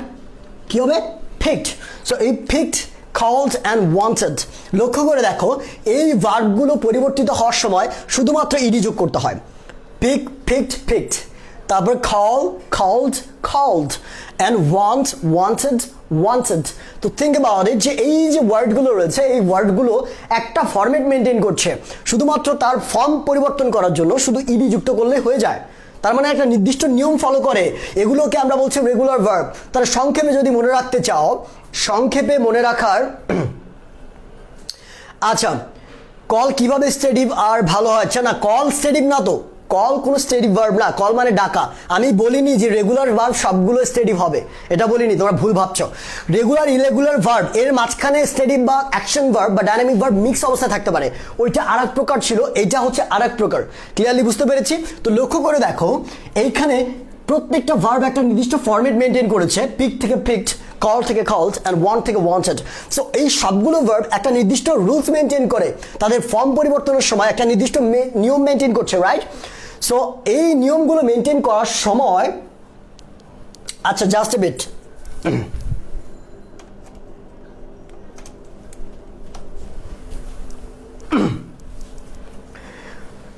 কি হবে? পিকড। সো এই পিকড, called and wanted, লক্ষ্য করে দেখো এই ভার্বগুলো পরিবর্তিত হওয়ার সময় শুধুমাত্র ইডি যোগ করতে হয়। পিক, পিকড, পিকড, তারপর call, called, called, and want, wanted, wanted। তো থিঙ্ক অ্যাবাউট ইট, যে এই যে ওয়ার্ডগুলো রয়েছে এই ওয়ার্ডগুলো একটা ফরম্যাট মেনটেন করছে, শুধুমাত্র তার ফর্ম পরিবর্তন করার জন্য শুধু ইডি যুক্ত করলে হয়ে যায়। তার মানে একটা নির্দিষ্ট নিয়ম ফলো করে, এগুলোকে আমরা বলছি রেগুলার ভার্ব। তাহলে সংক্ষেপে যদি মনে রাখতে চাও, সংক্ষেপে মনে রাখার আচ্ছা, কল কিভাবে স্টেটিভ আর ভালো হয়? আচ্ছা না, কল স্টেটিভ না, তো কল কোনো স্টেটিভ ভার্ব না, কল মানে ডাকা। আমি বলিনি যে রেগুলার ভার্ব সবগুলো স্টেটিভ হবে, এটা বলিনি, তোমরা ভুল ভাবছো। রেগুলার ইরেগুলার ভার্ব এর মাঝখানে স্টেটিভ বা অ্যাকশন ভার্ব বা ডাইনামিক ভার্ব মিক্স অবস্থায় থাকতে পারে, ওইটা আরেক প্রকার ছিল, এইটা হচ্ছে আরেক প্রকার। ক্লিয়ারলি বুঝতে পেরেছি? তো লক্ষ্য করে দেখো এইখানে প্রত্যেকটা ভার্ব একটা নির্দিষ্ট ফরম্যাট মেনটেন করেছে, পিক থেকে পিকড, কল থেকে কলড, অ্যান্ড ওয়ান্ট থেকে ওয়ান্টেড। সো এই সবগুলো ভার্ব একটা নির্দিষ্ট রুলস মেনটেন করে, তাদের ফর্ম পরিবর্তনের সময় একটা নির্দিষ্ট নিয়ম মেনটেন করছে, রাইট? সো এই নিয়মগুলো মেনটেন করার সময়, আচ্ছা just a bit,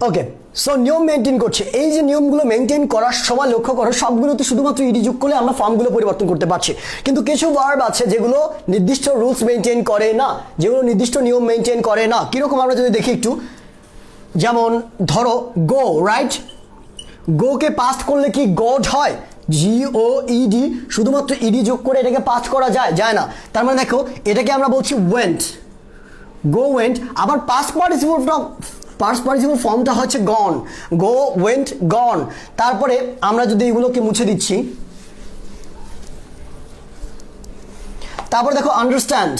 okay. So নিয়ম মেনটেন করছে, এই যে নিয়মগুলো মেনটেন করার সময় লক্ষ্য করো সবগুলোতে শুধুমাত্র ইডি যোগ করলে আমরা ফর্মগুলো পরিবর্তন করতে পারছি। কিন্তু কিছু ভার্ব আছে যেগুলো নির্দিষ্ট রুলস মেনটেন করে না, যেগুলো নির্দিষ্ট নিয়ম মেনটেন করে না। কিরকম আমরা যদি দেখি একটু, যেমন ধরো গো, রাইট? গোকে পাস্ট করলে কি গড হয়? GOED, শুধুমাত্র ইডি যোগ করে এটাকে পাস্ট করা যায়? যায় না। তার মানে দেখো এটাকে আমরা বলছি ওয়েন্ট, গো ওয়েন্ট। আবার পাস্ট পার্টিসিপল ফর্মটা হচ্ছে গন, গো ওয়েন্ট গন। তারপরে আমরা যদি এগুলোকে মুছে দিচ্ছি, তারপর দেখো আন্ডারস্ট্যান্ড,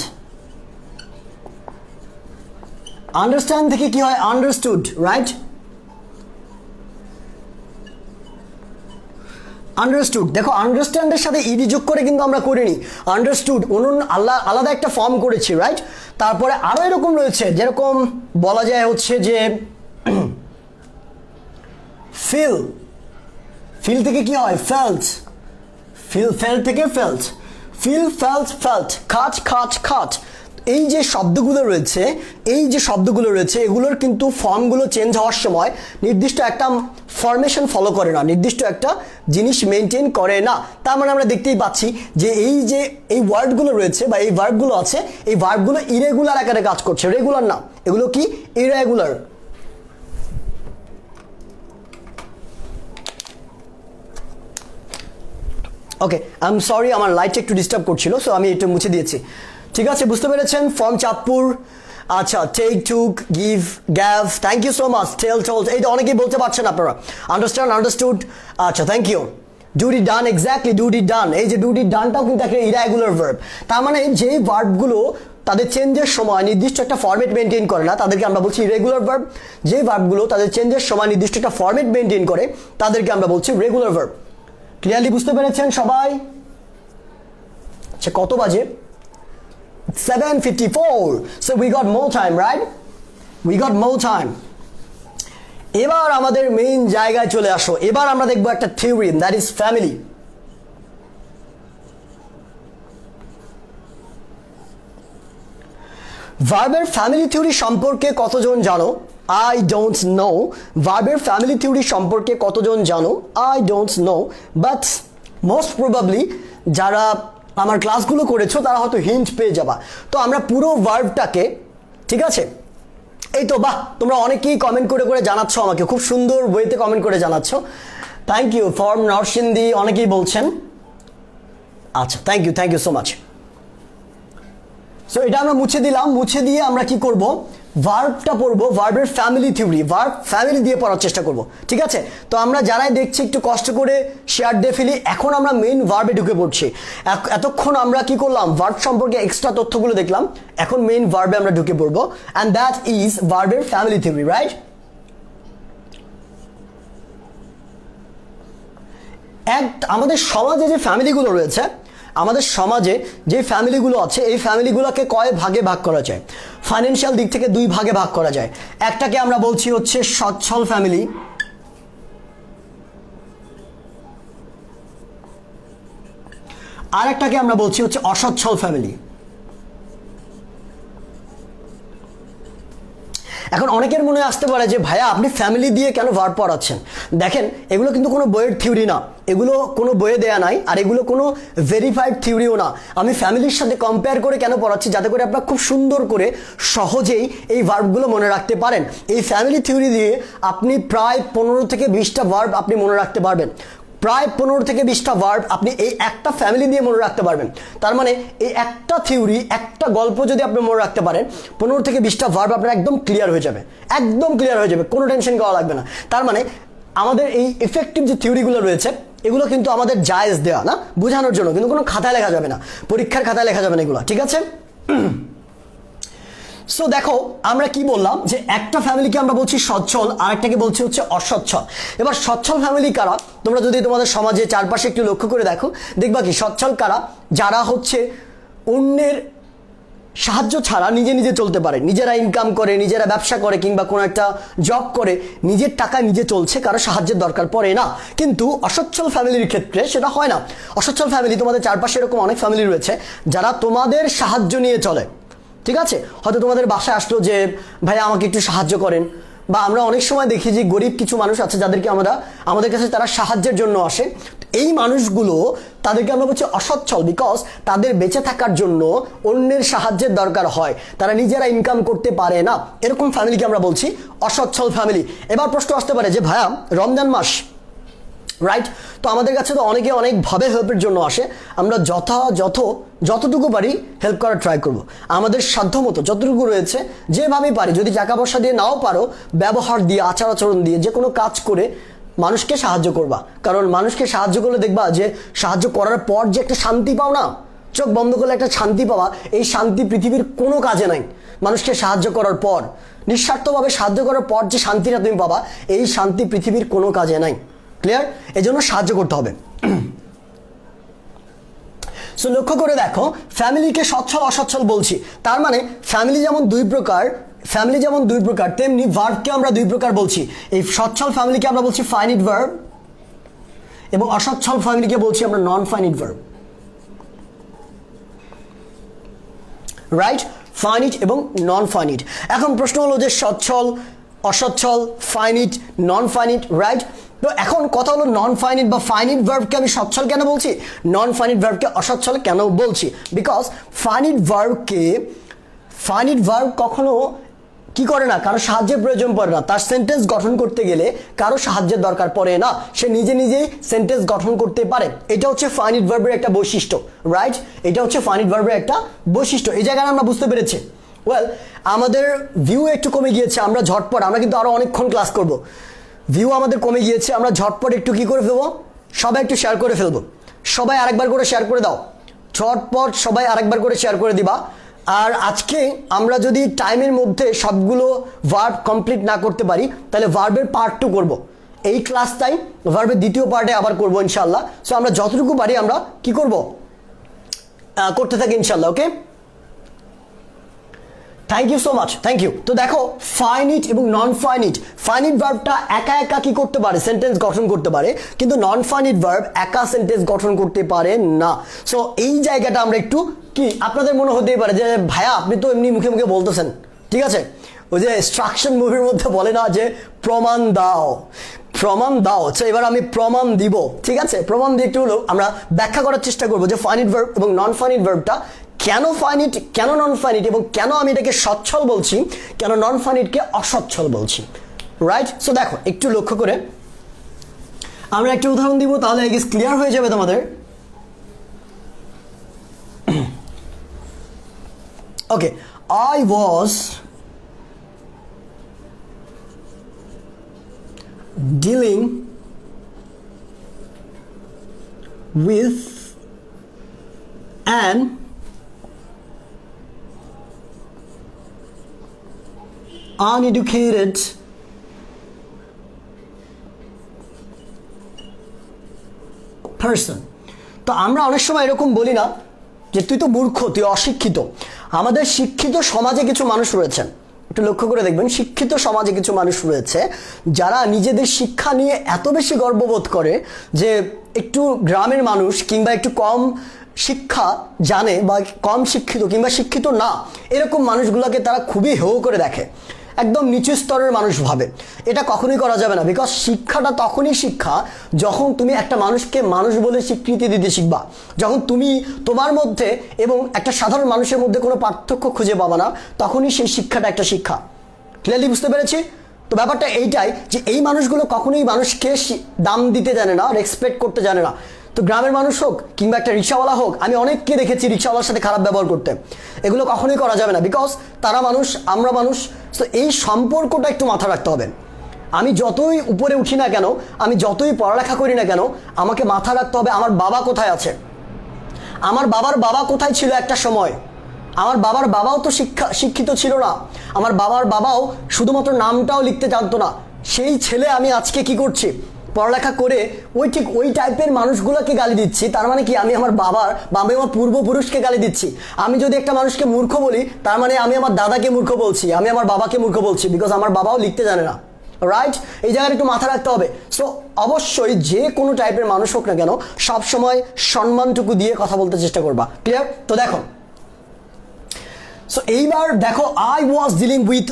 আন্ডারস্ট্যান্ড থেকে কি হয়? Understood, right? আন্ডারস্টুড, দেখো আন্ডারস্ট্যান্ডের সাথে ইডি যোগ করে কিন্তু আমরা করিনি, আন্ডারস্টুড অন্য আলাদা একটা ফর্ম করেছি, রাইট? তারপরে আরো এরকম রয়েছে, যেরকম বলা যায় হচ্ছে যে ফিল, ফিল থেকে কি হয়? ফেল্ট, ফিল ফেল থেকে ফেল্ট, ফিল ফেল্ট ফেল্ট, খাট খাট খাট। এই যে শব্দগুলো রয়েছে, এই যে শব্দগুলো রয়েছে এগুলোর কিন্তু ফর্মগুলো চেঞ্জ হওয়ার সময় নির্দিষ্ট একটা ফরমেশন ফলো করে না, নির্দিষ্ট একটা জিনিস মেনটেন করে না। তার মানে আমরা দেখতেই পাচ্ছি যে এই ওয়ার্ডগুলো রয়েছে বা এই ভার্বগুলো আছে, এই ভার্বগুলো ইরেগুলার আকারে কাজ করছে, রেগুলার না। এগুলো কি? Irregular. Okay, I am sorry, আমার লাইটটা একটু ডিস্টার্ব করছিল, সো আমি একটু মুছে দিয়েছি। ঠিক আছে, বুঝতে পেরেছেন? ফর্ম চাঁদপুর, আচ্ছা, take, took, give, gave, thank you so much. Tell, told, এইটা অনেকেই বলতে পারছেন আপনারা। আন্ডারস্ট্যান্ড, আন্ডারস্টুড, আচ্ছা, thank you. Duty done, exactly, duty done. এই যে ডুটি ডানটাও কিন্তু একটা ইরেগুলার ভার্ব। তার মানে যে ভার্বগুলো তাদের চেঞ্জের সময় নির্দিষ্ট একটা ফরম্যাট মেনটেন করে না তাদেরকে আমরা বলছি ইরেগুলার ভার্ব। যে ভার্বগুলো তাদের চেঞ্জের সময় নির্দিষ্ট একটা ফরম্যাট মেনটেন করে তাদেরকে আমরা বলছি রেগুলার ভার্ব। ক্লিয়ারলি বুঝতে পেরেছেন সবাই? আচ্ছা, কত বাজে? 7:54, so we got more time, right? We got more time. এবার আমাদের মেইন জায়গায় চলে আসো। এবার আমরা দেখবো একটা থিওরিম, দ্যাট ইজ ফ্যামিলি। ভার্বের ফ্যামিলি থিওরি সম্পর্কে কতজন জানো? I don't know. ভার্বের ফ্যামিলি থিওরি সম্পর্কে কতজন জানো? I don't know, but most probably যারা আমার ক্লাসগুলো করেছো তারা হয়তো হিন্ট পেয়ে যাবা। তো আমরা পুরো ভার্বটাকে, ঠিক আছে, এই তো বাহ, তোমরা অনেকেই কমেন্ট করে করে জানাচ্ছ আমাকে, খুব সুন্দর ওয়েতে কমেন্ট করে জানাচ্ছ। থ্যাংক ইউ ফর নরসিংদী, অনেকেই বলছেন। আচ্ছা, thank you so much. So এটা আমরা মুছে দিলাম। মুছে দিয়ে আমরা কি করব? ভার্বটা পড়বো, ভার্বের ফ্যামিলি থিওরি, ভার্ব ফ্যামিলি দিয়ে পড়ার চেষ্টা করব, ঠিক আছে? তো আমরা যারাই দেখছি একটু কষ্ট করে শেয়ার দিয়ে ফেলি। এখন আমরা মেইন ভার্বে ঢুকে পড়ছি। এতক্ষণ আমরা কি করলাম? ভার্ব সম্পর্কে এক্সট্রা তথ্যগুলো দেখলাম। এখন মেইন ভার্বে আমরা ঢুকে পড়বো, অ্যান্ড দ্যাট ইজ ভার্বের ফ্যামিলি থিওরি, রাইট? আমাদের সমাজে যে ফ্যামিলিগুলো রয়েছে, আমাদের সমাজে যে ফ্যামিলিগুলো আছে এই ফ্যামিলিগুলোকে কয় ভাগে ভাগ করা যায়? ফাইন্যান্সিয়াল দিক থেকে দুই ভাগে ভাগ করা যায়। একটাকে আমরা বলছি হচ্ছে সচ্ছল ফ্যামিলি, আর একটাকে আমরা বলছি হচ্ছে অসচ্ছল ফ্যামিলি। এখন অনেকের মনে আসতে পারে যে ভাইয়া আপনি ফ্যামিলি দিয়ে কেন ভার্ব পড়াচ্ছেন? দেখেন, এগুলো কিন্তু কোনো বইয়ের থিওরি না, এগুলো কোনো বইয়ে দেয়া নাই, আর এগুলো কোনো ভেরিফাইড থিওরিও না। আমি ফ্যামিলির সাথে কম্পেয়ার করে কেন পড়াচ্ছি? যাতে করে আপনারা খুব সুন্দর করে সহজেই এই ভার্বগুলো মনে রাখতে পারেন। এই ফ্যামিলি থিওরি দিয়ে আপনি প্রায় 15 থেকে 20টা ভার্ব আপনি মনে রাখতে পারবেন। প্রায় 15 থেকে 20টা ভার্ব আপনি এই একটা ফ্যামিলি দিয়ে মনে রাখতে পারবেন। তার মানে এই একটা থিওরি, একটা গল্প যদি আপনি মনে রাখতে পারেন, 15 থেকে 20টা ভার্ব আপনার একদম ক্লিয়ার হয়ে যাবে, একদম ক্লিয়ার হয়ে যাবে, কোনো টেনশন করা লাগবে না। তার মানে আমাদের এই ইফেক্টিভ যে থিওরিগুলো রয়েছে এগুলো কিন্তু আমাদের জায়েজ দেওয়া না, বোঝানোর জন্য, কিন্তু কোনো খাতায় লেখা যাবে না, পরীক্ষার খাতায় লেখা যাবে না এগুলো, ঠিক আছে? সো দেখো আমরা কি বললাম যে একটা ফ্যামিলিকে আমরা বলছি সচ্ছল, আরেকটাকে বলছি হচ্ছে অসচ্ছল। এবার সচ্ছল ফ্যামিলি কারা? তোমরা যদি তোমাদের সমাজে চারপাশে একটু লক্ষ্য করে দেখো, দেখবা কি সচ্ছল কারা? যারা হচ্ছে অন্যের সাহায্য ছাড়া নিজে নিজে চলতে পারে, নিজেরা ইনকাম করে, নিজেরা ব্যবসা করে, কিংবা কোনো একটা জব করে নিজের টাকায় নিজে চলছে, কারো সাহায্যের দরকার পড়ে না। কিন্তু অসচ্ছল ফ্যামিলির ক্ষেত্রে সেটা হয় না। অসচ্ছল ফ্যামিলি, তোমাদের চারপাশে এরকম অনেক ফ্যামিলি রয়েছে যারা তোমাদের সাহায্য নিয়ে চলে, ঠিক আছে? হয়তো তোমাদের বাসায় আসলো যে ভাই আমাকে একটু সাহায্য করেন, বা আমরা অনেক সময় দেখি যে গরিব কিছু মানুষ আছে যাদেরকে আমাদের কাছে তারা সাহায্যের জন্য আসে। এই মানুষগুলো, তাদেরকে আমরা বলছি অসচ্ছল, বিকজ তাদের বেঁচে থাকার জন্য অন্যের সাহায্যের দরকার হয়, তারা নিজেরা ইনকাম করতে পারে না। এরকম ফ্যামিলিকে আমরা বলছি অসচ্ছল ফ্যামিলি। এবার প্রশ্ন আসতে পারে যে ভাইয়া রমজান মাস, রাইট? তো আমাদের কাছে তো অনেকে অনেকভাবে হেল্পের জন্য আসে, আমরা যতটুকু পারি হেল্প করার ট্রাই করব, আমাদের সাধ্যমতো যতটুকু রয়েছে যেভাবে পারি। যদি টাকা পয়সা দিয়ে নাও পারো, ব্যবহার দিয়ে, আচার আচরণ দিয়ে, যে কোনো কাজ করে মানুষকে সাহায্য করবা। কারণ মানুষকে সাহায্য করলে দেখবা যে সাহায্য করার পর যে একটা শান্তি পাও না, চোখ বন্ধ করলে একটা শান্তি পাওয়া, এই শান্তি পৃথিবীর কোনো কাজে নাই। মানুষকে সাহায্য করার পর, নিঃস্বার্থভাবে সাহায্য করার পর যে শান্তিটা তুমি পাবা, এই শান্তি পৃথিবীর কোনো কাজে নাই। ক্লিয়ার? এজন্য সাহায্য করতে হবে। সো লক্ষ্য করে দেখো, ফ্যামিলিকে সচ্ছল অসচ্ছল বলছি, তার মানে ফ্যামিলি যেমন দুই প্রকার, তেমনি ভার্বকে আমরা দুই প্রকার বলছি। এই সচ্ছল ফ্যামিলিকে আমরা বলছি ফাইনিট ভার্ব, এবং অসচ্ছল ফ্যামিলিকে বলছি আমরা নন ফাইনিট ভার্ব, রাইট? ফাইনিট এবং নন ফাইনিট। এখন প্রশ্ন হলো যে সচ্ছল, অসচ্ছল, ফাইনিট, নন ফাইনিট, রাইট? তো এখন কথা হলো নন ফাইনিট বা ফাইনিট ভার্বকে আমি সচ্ছল কেন বলছি, নন ফাইনিট ভার্বকে অসচ্ছল কেন বলছি? বিকজ ফাইনিট ভার্ব কখনো কি করে না, কারো সাহায্যের প্রয়োজন পড়ে না। তার সেন্টেন্স গঠন করতে গেলে কারো সাহায্যের দরকার পড়ে না, সে নিজে নিজেই সেন্টেন্স গঠন করতে পারে। এটা হচ্ছে ফাইনিট ভার্বের একটা বৈশিষ্ট্য, রাইট? এটা হচ্ছে ফাইনিট ভার্বের একটা বৈশিষ্ট্য। এই জায়গায় আমরা বুঝতে পেরেছি। ওয়েল, আমাদের ভিউ একটু কমে গিয়েছে, আমরা কিন্তু আরো অনেকক্ষণ ক্লাস করব। ভিউ আমাদের কমে গিয়েছে, আমরা ঝটপট একটু কি করে ফেলবো, সবাই একটু শেয়ার করে ফেলবো। সবাই আরেকবার করে শেয়ার করে দাও, ঝটপট সবাই আরেকবার করে শেয়ার করে দিবা। আর আজকে আমরা যদি টাইমের মধ্যে সবগুলো ভার্ব কমপ্লিট না করতে পারি, তাহলে ভার্বের পার্ট 2 করবো। এই ক্লাসটাই ভার্বের দ্বিতীয় পার্টে আবার করবো ইনশাল্লাহ। সো আমরা যতটুকু পারি আমরা কি করব, করতে থাকি ইনশাল্লাহ। Okay, thank you so much, thank you. তো দেখো, ফাইনিট এবং নন ফাইনিট, ফাইনিট ভার্বটা একা একা কি করতে পারে, সেন্টেন্স গঠন করতে পারে, কিন্তু নন ফাইনিট ভার্ব একা সেন্টেন্স গঠন করতে পারে না। সো এই জায়গাটা আমরা একটু কি, আপনাদের মনে হতেই পারে যে ভাইয়া আপনি তো এমনি মুখে মুখে বলতেছেন, ঠিক আছে? ওই যে স্ট্রাকশন মুভির মধ্যে বলে না যে প্রমাণ দাও, আচ্ছা এবার আমি প্রমাণ দিব, ঠিক আছে? প্রমাণ দিয়ে একটু হলো আমরা ব্যাখ্যা করার চেষ্টা করবো যে ফাইনিট ভার্ব এবং নন ফাইনিট ভার্বটা কেন ফাইনিট, কেন নন ফাইনিট, এবং কেন আমি এটাকে সচ্ছল বলছি, কেন নন ফাইনিটকে অসচ্ছল বলছি, রাইট? সো দেখো, একটু লক্ষ্য করে আমরা একটা উদাহরণ দিব, তাহলে আই গেস ক্লিয়ার হয়ে যাবে তোমাদের। ওকে, I was dealing with an uneducated person. তো আমরা অনেক সময় এরকম বলি না যে তুই তো মূর্খ, তুই অশিক্ষিত। আমাদের শিক্ষিত সমাজে কিছু মানুষ রয়েছেন, একটু লক্ষ্য করে দেখবেন শিক্ষিত সমাজে কিছু মানুষ রয়েছে যারা নিজেদের শিক্ষা নিয়ে এত বেশি গর্ববোধ করে যে একটু গ্রামের মানুষ কিংবা একটু কম শিক্ষা জানে বা কম শিক্ষিত কিংবা শিক্ষিত না এরকম মানুষগুলোকে তারা খুবই হেয় করে দেখে, একদম নিচু স্তরের মানুষ ভাবে। এটা কখনোই করা যাবে না, বিকজ শিক্ষাটা তখনই শিক্ষা যখন তুমি একটা মানুষকে মানুষ বলে স্বীকৃতি দিতে শিখবা, যখন তুমি তোমার মধ্যে এবং একটা সাধারণ মানুষের মধ্যে কোনো পার্থক্য খুঁজে পাবা না, তখনই সেই শিক্ষাটা একটা শিক্ষা। ক্লিয়ারলি বুঝতে পেরেছি? তো ব্যাপারটা এইটাই যে এই মানুষগুলো কখনোই মানুষকে দাম দিতে জানে না, রেসপেক্ট করতে জানে না। তো গ্রামের মানুষ হোক কিংবা একটা রিক্সাওয়ালা হোক, আমি অনেককে দেখেছি রিক্সাওয়ালার সাথে খারাপ ব্যবহার করতে। এগুলো কখনোই করা যাবে না, বিকজ তারা মানুষ, আমরা মানুষ। তো এই সম্পর্কটা একটু মাথা রাখতে হবে। আমি যতই উপরে উঠি না কেন, আমি যতই পড়ালেখা করি না কেন, আমাকে মাথা রাখতে হবে আমার বাবা কোথায় আছে, আমার বাবার বাবা কোথায় ছিল একটা সময়। আমার বাবার বাবাও তো শিক্ষিত ছিল না, আমার বাবার বাবাও শুধুমাত্র নামটাও লিখতে জানতো না। সেই ছেলে আমি আজকে কি করছি, পড়ালেখা করে ঠিক ওই টাইপের মানুষগুলোকে গালি দিচ্ছি। তার মানে কি আমি আমার বাবার বা আমি আমার পূর্বপুরুষকে গালি দিচ্ছি। আমি যদি একটা মানুষকে মূর্খ বলি, তার মানে আমি আমার দাদাকে মূর্খ বলছি, আমি আমার বাবাকে মূর্খ বলছি, বিকজ আমার বাবাও লিখতে জানে না। রাইট? এই জায়গাটা একটু মাথা রাখতে হবে। সো অবশ্যই যে কোনো টাইপের মানুষ হোক না কেন, সবসময় সম্মানটুকু দিয়ে কথা বলতে চেষ্টা করবা। ক্লিয়ার? তো দেখো, সো এইবার দেখো, I was dealing with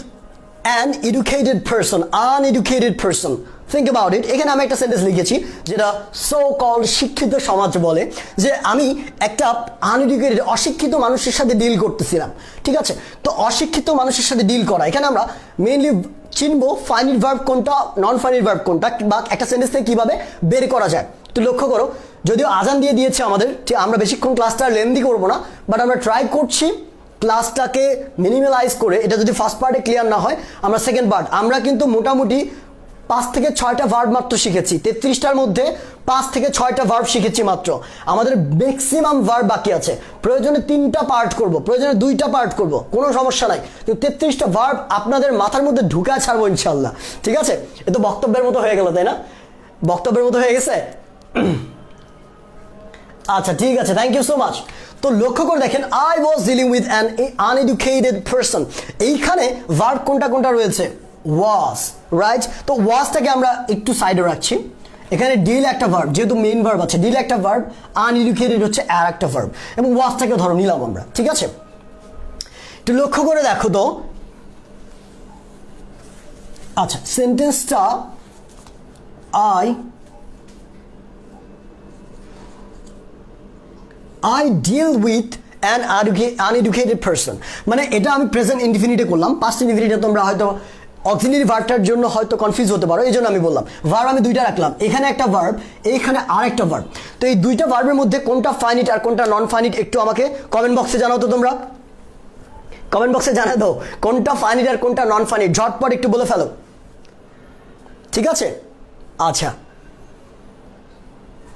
an educated person, uneducated person. Think about it. এখানে আমি একটা সেন্টেন্স লিখেছি যেটা সো কল্ড শিক্ষিত সমাজ বলে যে আমি একটা আনএডুকেটেড অশিক্ষিত মানুষের সাথে ডিল করতেছিলাম। ঠিক আছে? তো অশিক্ষিত মানুষের সাথে ডিল করা, এখানে আমরা মেইনলি চিনবো ফাইনিট ভার্ব কোনটা, নন ফাইনিট ভার্ব কোনটা, বা একটা সেন্টেন্স থেকে কীভাবে বের করা যায়। তো লক্ষ্য করো, যদিও আজান দিয়ে দিয়েছে আমাদের, ঠিক আমরা বেশিক্ষণ ক্লাসটা লেন্দি করবো না, বাট আমরা ট্রাই করছি ক্লাসটাকে মিনিমালাইজ করে। এটা যদি ফার্স্ট পার্টে ক্লিয়ার না হয়, আমরা সেকেন্ড পার্ট, আমরা কিন্তু মোটামুটি 5 থেকে 6টা ভার্ব মাত্র শিখেছি। 33টার মধ্যে 5 থেকে 6টা ভার্ব শিখেছি মাত্র। আমাদের ম্যাক্সিমাম ভার্ব বাকি আছে। প্রয়োজনে 3টা পার্ট করব, প্রয়োজনে 2টা পার্ট করব, কোনো সমস্যা নাই। কিন্তু 33টা ভার্ব আপনাদের মাথার মধ্যে ঢুকা ছাড়বো ইনশাল্লাহ। ঠিক আছে? এ তো বক্তব্যের মতো হয়ে গেল, তাই না? বক্তব্যের মতো হয়ে গেছে। আচ্ছা, ঠিক আছে, থ্যাংক ইউ সো মাচ। তো লক্ষ্য করে দেখেন, I was dealing with an uneducated person. এইখানে ভার্ব কোনটা কোনটা রয়েছে? ওয়াজ। রাইট? তো ওয়াজটাকে আমরা একটু সাইডে রাখছি। এখানে ডিল একটা ভার্ব, যেহেতু মেইন ভার্ব আছে, ডিল একটা ভার্ব, আনএডুকেটেড হচ্ছে আর একটা ভার্ব, এবং ওয়াজটাকে ধরো নিলাম আমরা। ঠিক আছে? একটু লক্ষ্য করে দেখো তো। আচ্ছা, সেন্টেন্সটা I deal with an uneducated person, মানে এটা আমি প্রেজেন্ট ইনডিফিনিটে করলাম। পাস্ট ইনডিফিনিটে তোমরা হয়তো অক্সিলারি ভার্বটার জন্য হয়তো কনফিউজ হতে পারো, এই জন্য আমি বললাম। ভার্ব আমি 2টা রাখলাম, এখানে একটা ভার্ব, এইখানে আরেকটা ভার্ব। তো এই 2টা ভার্বের মধ্যে কোনটা ফাইনিট আর কোনটা নন ফাইনিট একটু আমাকে কমেন্ট বক্সে জানাও তো। তোমরা কমেন্ট বক্সে জানাও দাও কোনটা ফাইনিট আর কোনটা নন ফাইনিট, ঝটপট একটু বলে ফেলো। ঠিক আছে? আচ্ছা,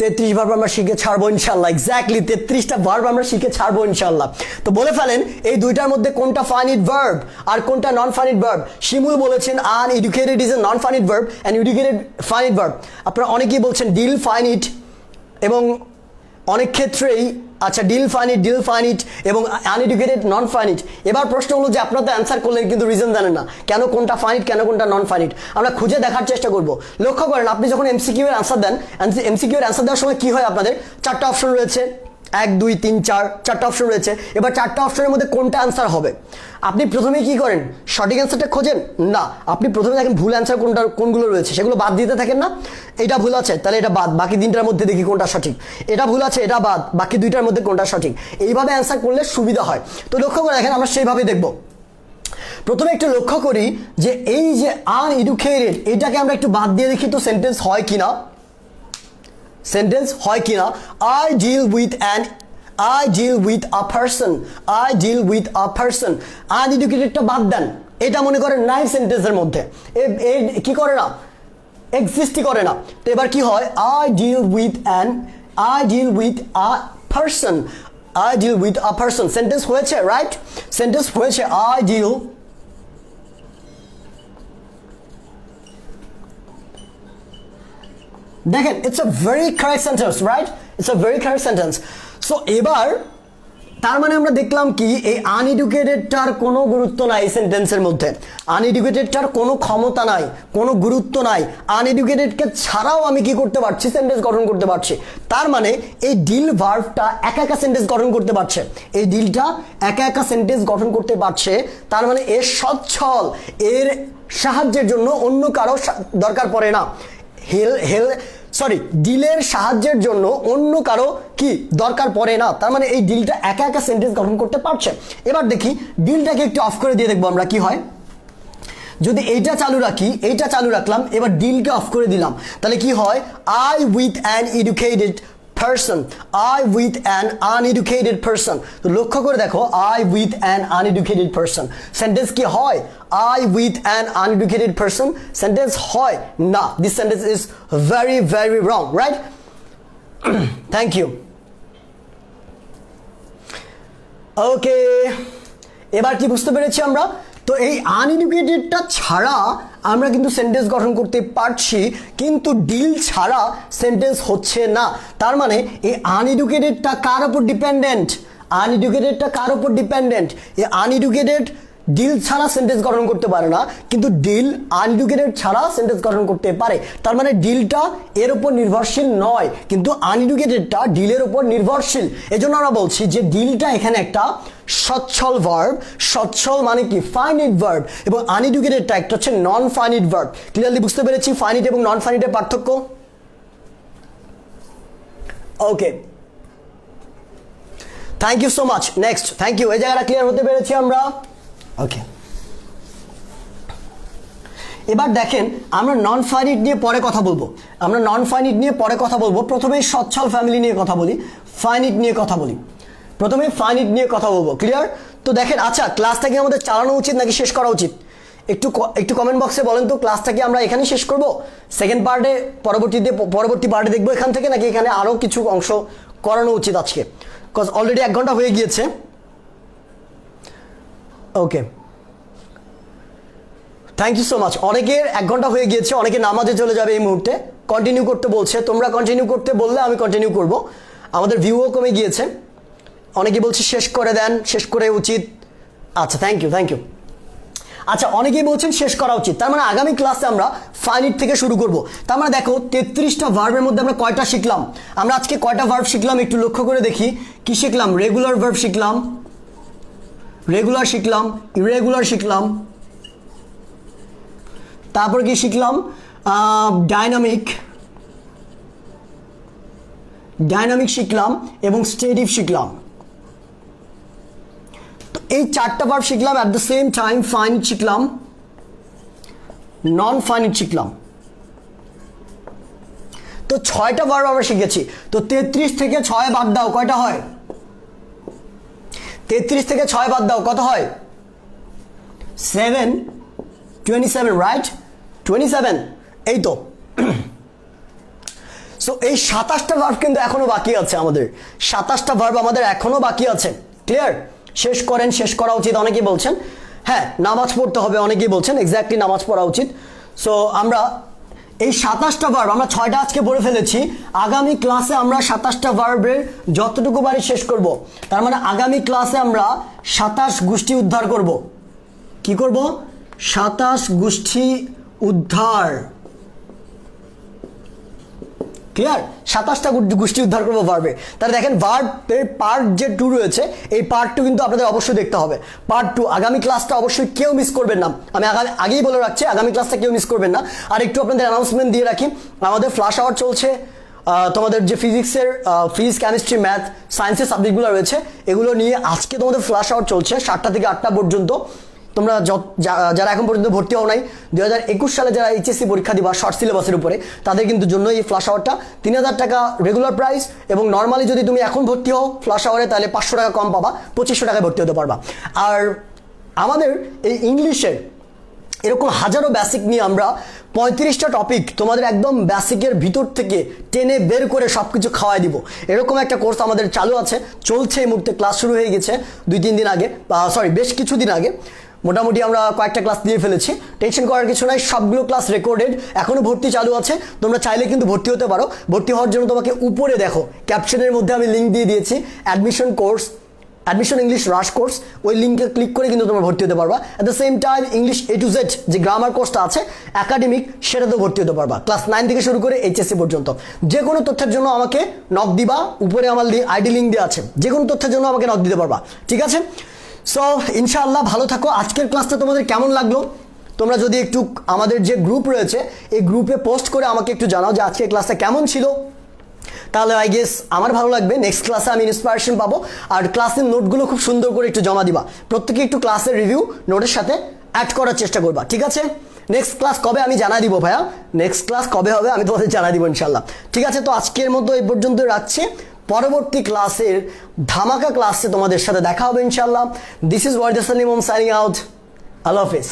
33 ভার্ব আমরা শিখে ছাড়বো ইনশাল্লাহ। এক্স্যাক্টলি 33টা ভার্ব আমরা শিখে ছাড়বো ইনশাল্লাহ। তো বলে ফেলেন এই 2টার মধ্যে কোনটা ফাইনিট ভার্ব আর কোনটা নন ফাইনিট ভার্ব। শিমুল বলেছেন uneducated is a non finite verb and educated finite verb. আপনারা অনেকেই বলছেন ডিল ফাইনিট, এবং অনেক ক্ষেত্রেই আচ্ছা ডিল ফাইনিট এবং আনএডুকেটেড নন ফাইনিট। এবার প্রশ্ন হলো যে আপনারা তো অ্যান্সার করলেন কিন্তু রিজন জানেন না, কেন কোনটা ফাইনিট কেন কোনটা নন ফাইনিট। আমরা খুঁজে দেখার চেষ্টা করব। লক্ষ্য করেন, আপনি যখন এমসিকিউ এর অ্যান্সার দেন, এমসিকিউ এর অ্যান্সার দেওয়ার সময় কি হয়, আপনাদের 4টা অপশন রয়েছে, 1 2 3 4, 4টা অপশন রয়েছে। এবার 4টা অপশনের মধ্যে কোনটা অ্যান্সার হবে, আপনি প্রথমেই কি করেন, সঠিক অ্যান্সারটা খোঁজেন না, আপনি প্রথমে দেখেন ভুল অ্যান্সার কোনগুলো রয়েছে, সেগুলো বাদ দিতে থাকেন না। এটা ভুল আছে, তাহলে এটা বাদ, বাকি 3টার মধ্যে দেখি কোনটা সঠিক। এটা ভুল আছে, এটা বাদ, বাকি 2টার মধ্যে কোনটা সঠিক। এইভাবে অ্যান্সার করলে সুবিধা হয়। তো লক্ষ্য করে দেখেন, আমরা সেইভাবেই দেখব। প্রথমে একটু লক্ষ্য করি যে এই যে আনএডুকেটেড, এটাকে আমরা একটু বাদ দিয়ে দেখি তো সেন্টেন্স হয় কিনা। সেন্টেন্স হয় কিনা। I deal with a person, I deal with a person। আনএডুকেটেডটা বাদ দেন, এটা মনে করেন নাই সেন্টেন্সের মধ্যে, কি করে না, এক্সিস্টই করে না। তো এবার কি হয়, I deal with a person, I deal with a person। Sentence হয়েছে, রাইট? সেন্টেন্স হয়েছে, I deal দেখেন, it's a very correct sentence, right? It's a very correct sentence. So এবার তার মানে আমরা দেখলাম কি এই আনএডুকেটেডটার কোনো গুরুত্ব নাই এই সেন্টেন্সের মধ্যে, আনএডুকেটেডটার কোনো ক্ষমতা নাই, কোনো গুরুত্ব নাই। আনএডুকেটেডকে ছাড়াও আমি কি করতে পারছি, সেন্টেন্স গঠন করতে পারছি। তার মানে এই ডিল ভার্বটা একা একা সেন্টেন্স গঠন করতে পারছে, এই ডিলটা একা একা সেন্টেন্স গঠন করতে পারছে। তার মানে এর সচ্ছল, এর সাহায্যের জন্য অন্য কারো দরকার পড়ে না। ডিলের সাহায্যের জন্য অন্য কারো কি দরকার পড়ে না। তার মানে এই ডিলটা একা একা সেন্টেন্স গঠন করতে পারছে। এবার দেখি ডিলটাকে একটু অফ করে দিয়ে দেখবো আমরা কি হয়। যদি এইটা চালু রাখি, এইটা চালু রাখলাম, এবার ডিলকে অফ করে দিলাম, তাহলে কি হয়, I with an educated person, I with an uneducated person। তো লক্ষ্য করে দেখো, I with an uneducated person sentence কি হয়, I with an uneducated person sentence হয় না। This sentence is very very wrong, right? Thank you. Okay, এবার কি বুঝতে পেরেছি আমরা? তো এই আনএডুকেটেডটা ছাড়া আমরা কিন্তু সেন্টেন্স গঠন করতে পারছি, কিন্তু ডিল ছাড়া সেন্টেন্স হচ্ছে না। তার মানে এই আনএডুকেটেডটা কার উপর ডিপেন্ডেন্ট, আনএডুকেটেডটা কার উপর ডিপেন্ডেন্ট, এই আনএডুকেটেড ডিল ছাড়া সেন্টেন্স গঠন করতে পারে না, কিন্তু ডিল আনএডুকেটেড ছাড়া সেন্টেন্স গঠন করতে পারে। তার মানে ডিলটা এর উপর নির্ভরশীল নয়, কিন্তু আনএডুকেটেডটা ডিলের উপর নির্ভরশীল। এজন্য আমরা বলছি যে ডিলটা এখানে একটা সচ্ছল ভার্ব, সচ্ছল মানে কি ফাইনিট ভার্ব, এবং আনএডুকেটেডটা একটা হচ্ছে নন ফাইনিট ভার্ব। ক্লিয়ারলি বুঝতে পেরেছি ফাইনিট এবং নন ফাইনিটের পার্থক্য? Okay, thank you so much. Next, thank you. এই জায়গাটা ক্লিয়ার হতে পেরেছি আমরা? ওকে, এবার দেখেন আমরা নন ফাইনিট নিয়ে পরে কথা বলবো, আমরা নন ফাইনিট নিয়ে পরে কথা বলবো। প্রথমে সচ্ছল ফ্যামিলি নিয়ে কথা বলি, ফাইনিট নিয়ে কথা বলি। প্রথমে ফাইনিট নিয়ে কথা বলবো, ক্লিয়ার? তো দেখেন, আচ্ছা ক্লাসটা কি আমাদের চালানো উচিত নাকি শেষ করা উচিত? একটু কমেন্ট বক্সে বলেন তো, ক্লাসটা কি আমরা এখানেই শেষ করব, সেকেন্ড পার্টে পরবর্তী পার্টে দেখবো এখান থেকে, নাকি এখানে আরও কিছু অংশ করানো উচিত আজকে? বিকজ অলরেডি 1 ঘন্টা হয়ে গিয়েছে। ওকে, থ্যাংক ইউ সো মাচ। অনেকের 1 ঘন্টা হয়ে গিয়েছে, অনেকে নামাজে চলে যাবে এই মুহূর্তে, কন্টিনিউ করতে বলছে। তোমরা কন্টিনিউ করতে বললে আমি কন্টিনিউ করব। আমাদের ভিউও কমে গিয়েছে, অনেকে বলছে শেষ করে দেন, শেষ করে উচিত। আচ্ছা, থ্যাংক ইউ, থ্যাংক ইউ। আচ্ছা, অনেকেই বলছেন শেষ করা উচিত। তার মানে আগামী ক্লাসে আমরা ফাইনিট থেকে শুরু করব। তার মানে দেখো 33টা ভার্বের মধ্যে আমরা কয়টা শিখলাম? আমরা আজকে কয়টা ভার্ব শিখলাম একটু লক্ষ্য করে দেখি। কি শিখলাম? রেগুলার ভার্ব শিখলাম, রেগুলার শিখলাম, ইরেগুলার শিখলাম, তারপর কি শিখলাম? ডাইনামিক শিখলাম এবং স্টেটিভ শিখলাম। তো এই 4টা ভার্ব শিখলাম। At the same time finite শিখলাম, নন ফাইনিট শিখলাম। তো 6টা ভার্ব আমরা শিখেছি। তো 33 থেকে 6 বাদ দাও, কয়টা হয়? 33 থেকে 6 বাদ দাও, কত হয়? 27, রাইট? 27, এই তো। সো এই 27টা ভার্ব কিন্তু এখনো বাকি আছে আমাদের, 27টা ভার্ব আমাদের এখনো বাকি আছে। ক্লিয়ার? শেষ করেন, শেষ করা উচিত অনেকেই বলছেন। হ্যাঁ, নামাজ পড়তে হবে অনেকেই বলছেন, এক্স্যাক্টলি নামাজ পড়া উচিত। সো আমরা এই 27টা ভার্ব, আমরা 6টা আজকে পড়ে ফেলেছি। আগামী ক্লাসে আমরা 27টা ভার্বের যতটুকু বাড়ি শেষ করব। তার মানে আগামী ক্লাসে আমরা 27 গোষ্ঠী উদ্ধার করব। কি করব? 27 গোষ্ঠী উদ্ধার। ক্লিয়ার? 27টা গোষ্ঠী উদ্ধার করবো ভার্বে। তাহলে দেখেন ভার্বের পার্ট যে 2 রয়েছে, এই পার্ট 2 কিন্তু আপনাদের অবশ্যই দেখতে হবে। পার্ট 2 আগামী ক্লাসটা অবশ্যই কেউ মিস করবেন না, আমি আগেই বলে রাখছি, আগামী ক্লাসটা কেউ মিস করবেন না। আর একটু আপনাদের অ্যানাউন্সমেন্ট দিয়ে রাখি, আমাদের ফ্ল্যাশ আওয়ার চলছে। তোমাদের যে ফিজিক্সের ফিজিক্স, কেমিস্ট্রি, ম্যাথ, সায়েন্সের সাবজেক্টগুলো রয়েছে, এগুলো নিয়ে আজকে তোমাদের ফ্ল্যাশ আওয়ার চলছে 7টা থেকে 8টা পর্যন্ত। তোমরা যারা এখন পর্যন্ত ভর্তি হও নাই, 2021 সালে যারা এইচএসসি পরীক্ষা দিবা শর্ট সিলেবাসের উপরে, তাদের কিন্তু জন্য এই ফ্ল্যাশ আওয়ারটা 3000 টাকা রেগুলার প্রাইস, এবং নর্মালি যদি তুমি এখন ভর্তি হও ফ্ল্যাশ আওয়ারে, তাহলে 500 টাকা কম পাবা, 2500 টাকায় ভর্তি হতে পারবা। আর আমাদের এই ইংলিশের এরকম হাজারো বেসিক নিয়ে আমরা 35টা টপিক তোমাদের একদম বেসিকের ভিতর থেকে টেনে বের করে সব কিছু খাওয়াই দিব। এরকম একটা কোর্স আমাদের চালু আছে, চলছে। এই মুহূর্তে ক্লাস শুরু হয়ে গেছে 2-3 দিন আগে, বেশ কিছুদিন আগে। মোটামুটি আমরা কয়েকটা ক্লাস দিয়ে ফেলেছি, টেনশন করার কিছু নাই। সবগুলো ক্লাস রেকর্ডেড, এখনও ভর্তি চালু আছে। তোমরা চাইলে কিন্তু ভর্তি হতে পারো। ভর্তি হওয়ার জন্য তোমাকে উপরে দেখো ক্যাপশনের মধ্যে আমি লিঙ্ক দিয়ে দিয়েছি, অ্যাডমিশন কোর্স অ্যাডমিশন ইংলিশ রাশ কোর্স, ওই লিঙ্কে ক্লিক করে কিন্তু তোমরা ভর্তি হতে পারবা। At the same time English A to Z যে গ্রামার কোর্সটা আছে একাডেমিক, সেটাতেও ভর্তি হতে পারবা ক্লাস 9 থেকে শুরু করে HSC পর্যন্ত। যে কোনো তথ্যের জন্য আমাকে নক দিবা, উপরে আমার আইডি লিঙ্ক দেওয়া আছে, যে কোনো তথ্যের জন্য আমাকে নক দিতে পারবা, ঠিক আছে? সো ইনশাআল্লাহ ভালো থাকো। আজকের ক্লাসটা তোমাদের কেমন লাগলো তোমরা যদি একটু আমাদের যে গ্রুপ রয়েছে এই গ্রুপে পোস্ট করে আমাকে একটু জানাও যে আজকের ক্লাসটা কেমন ছিল, তাহলে আই গেস আমার ভালো লাগবে। নেক্সট ক্লাসে আমি ইন্সপিরেশন পাবো। আর ক্লাসের নোটগুলো খুব সুন্দর করে একটু জমা দিবা, প্রত্যেকে একটু ক্লাসের রিভিউ নোটের সাথে অ্যাড করার চেষ্টা করবা, ঠিক আছে? নেক্সট ক্লাস কবে আমি জানা দিব ভাইয়া, নেক্সট ক্লাস কবে হবে আমি তোমাদের জানা দিব ইনশাল্লাহ, ঠিক আছে? তো আজকের মতো এই পর্যন্ত রাখছি, পরবর্তী ক্লাসের ধামাকা ক্লাসে তোমাদের সাথে দেখা হবে ইনশাল্লাহ। This is Wahid Hasan Imam signing out. আল্লাহ হাফেজ।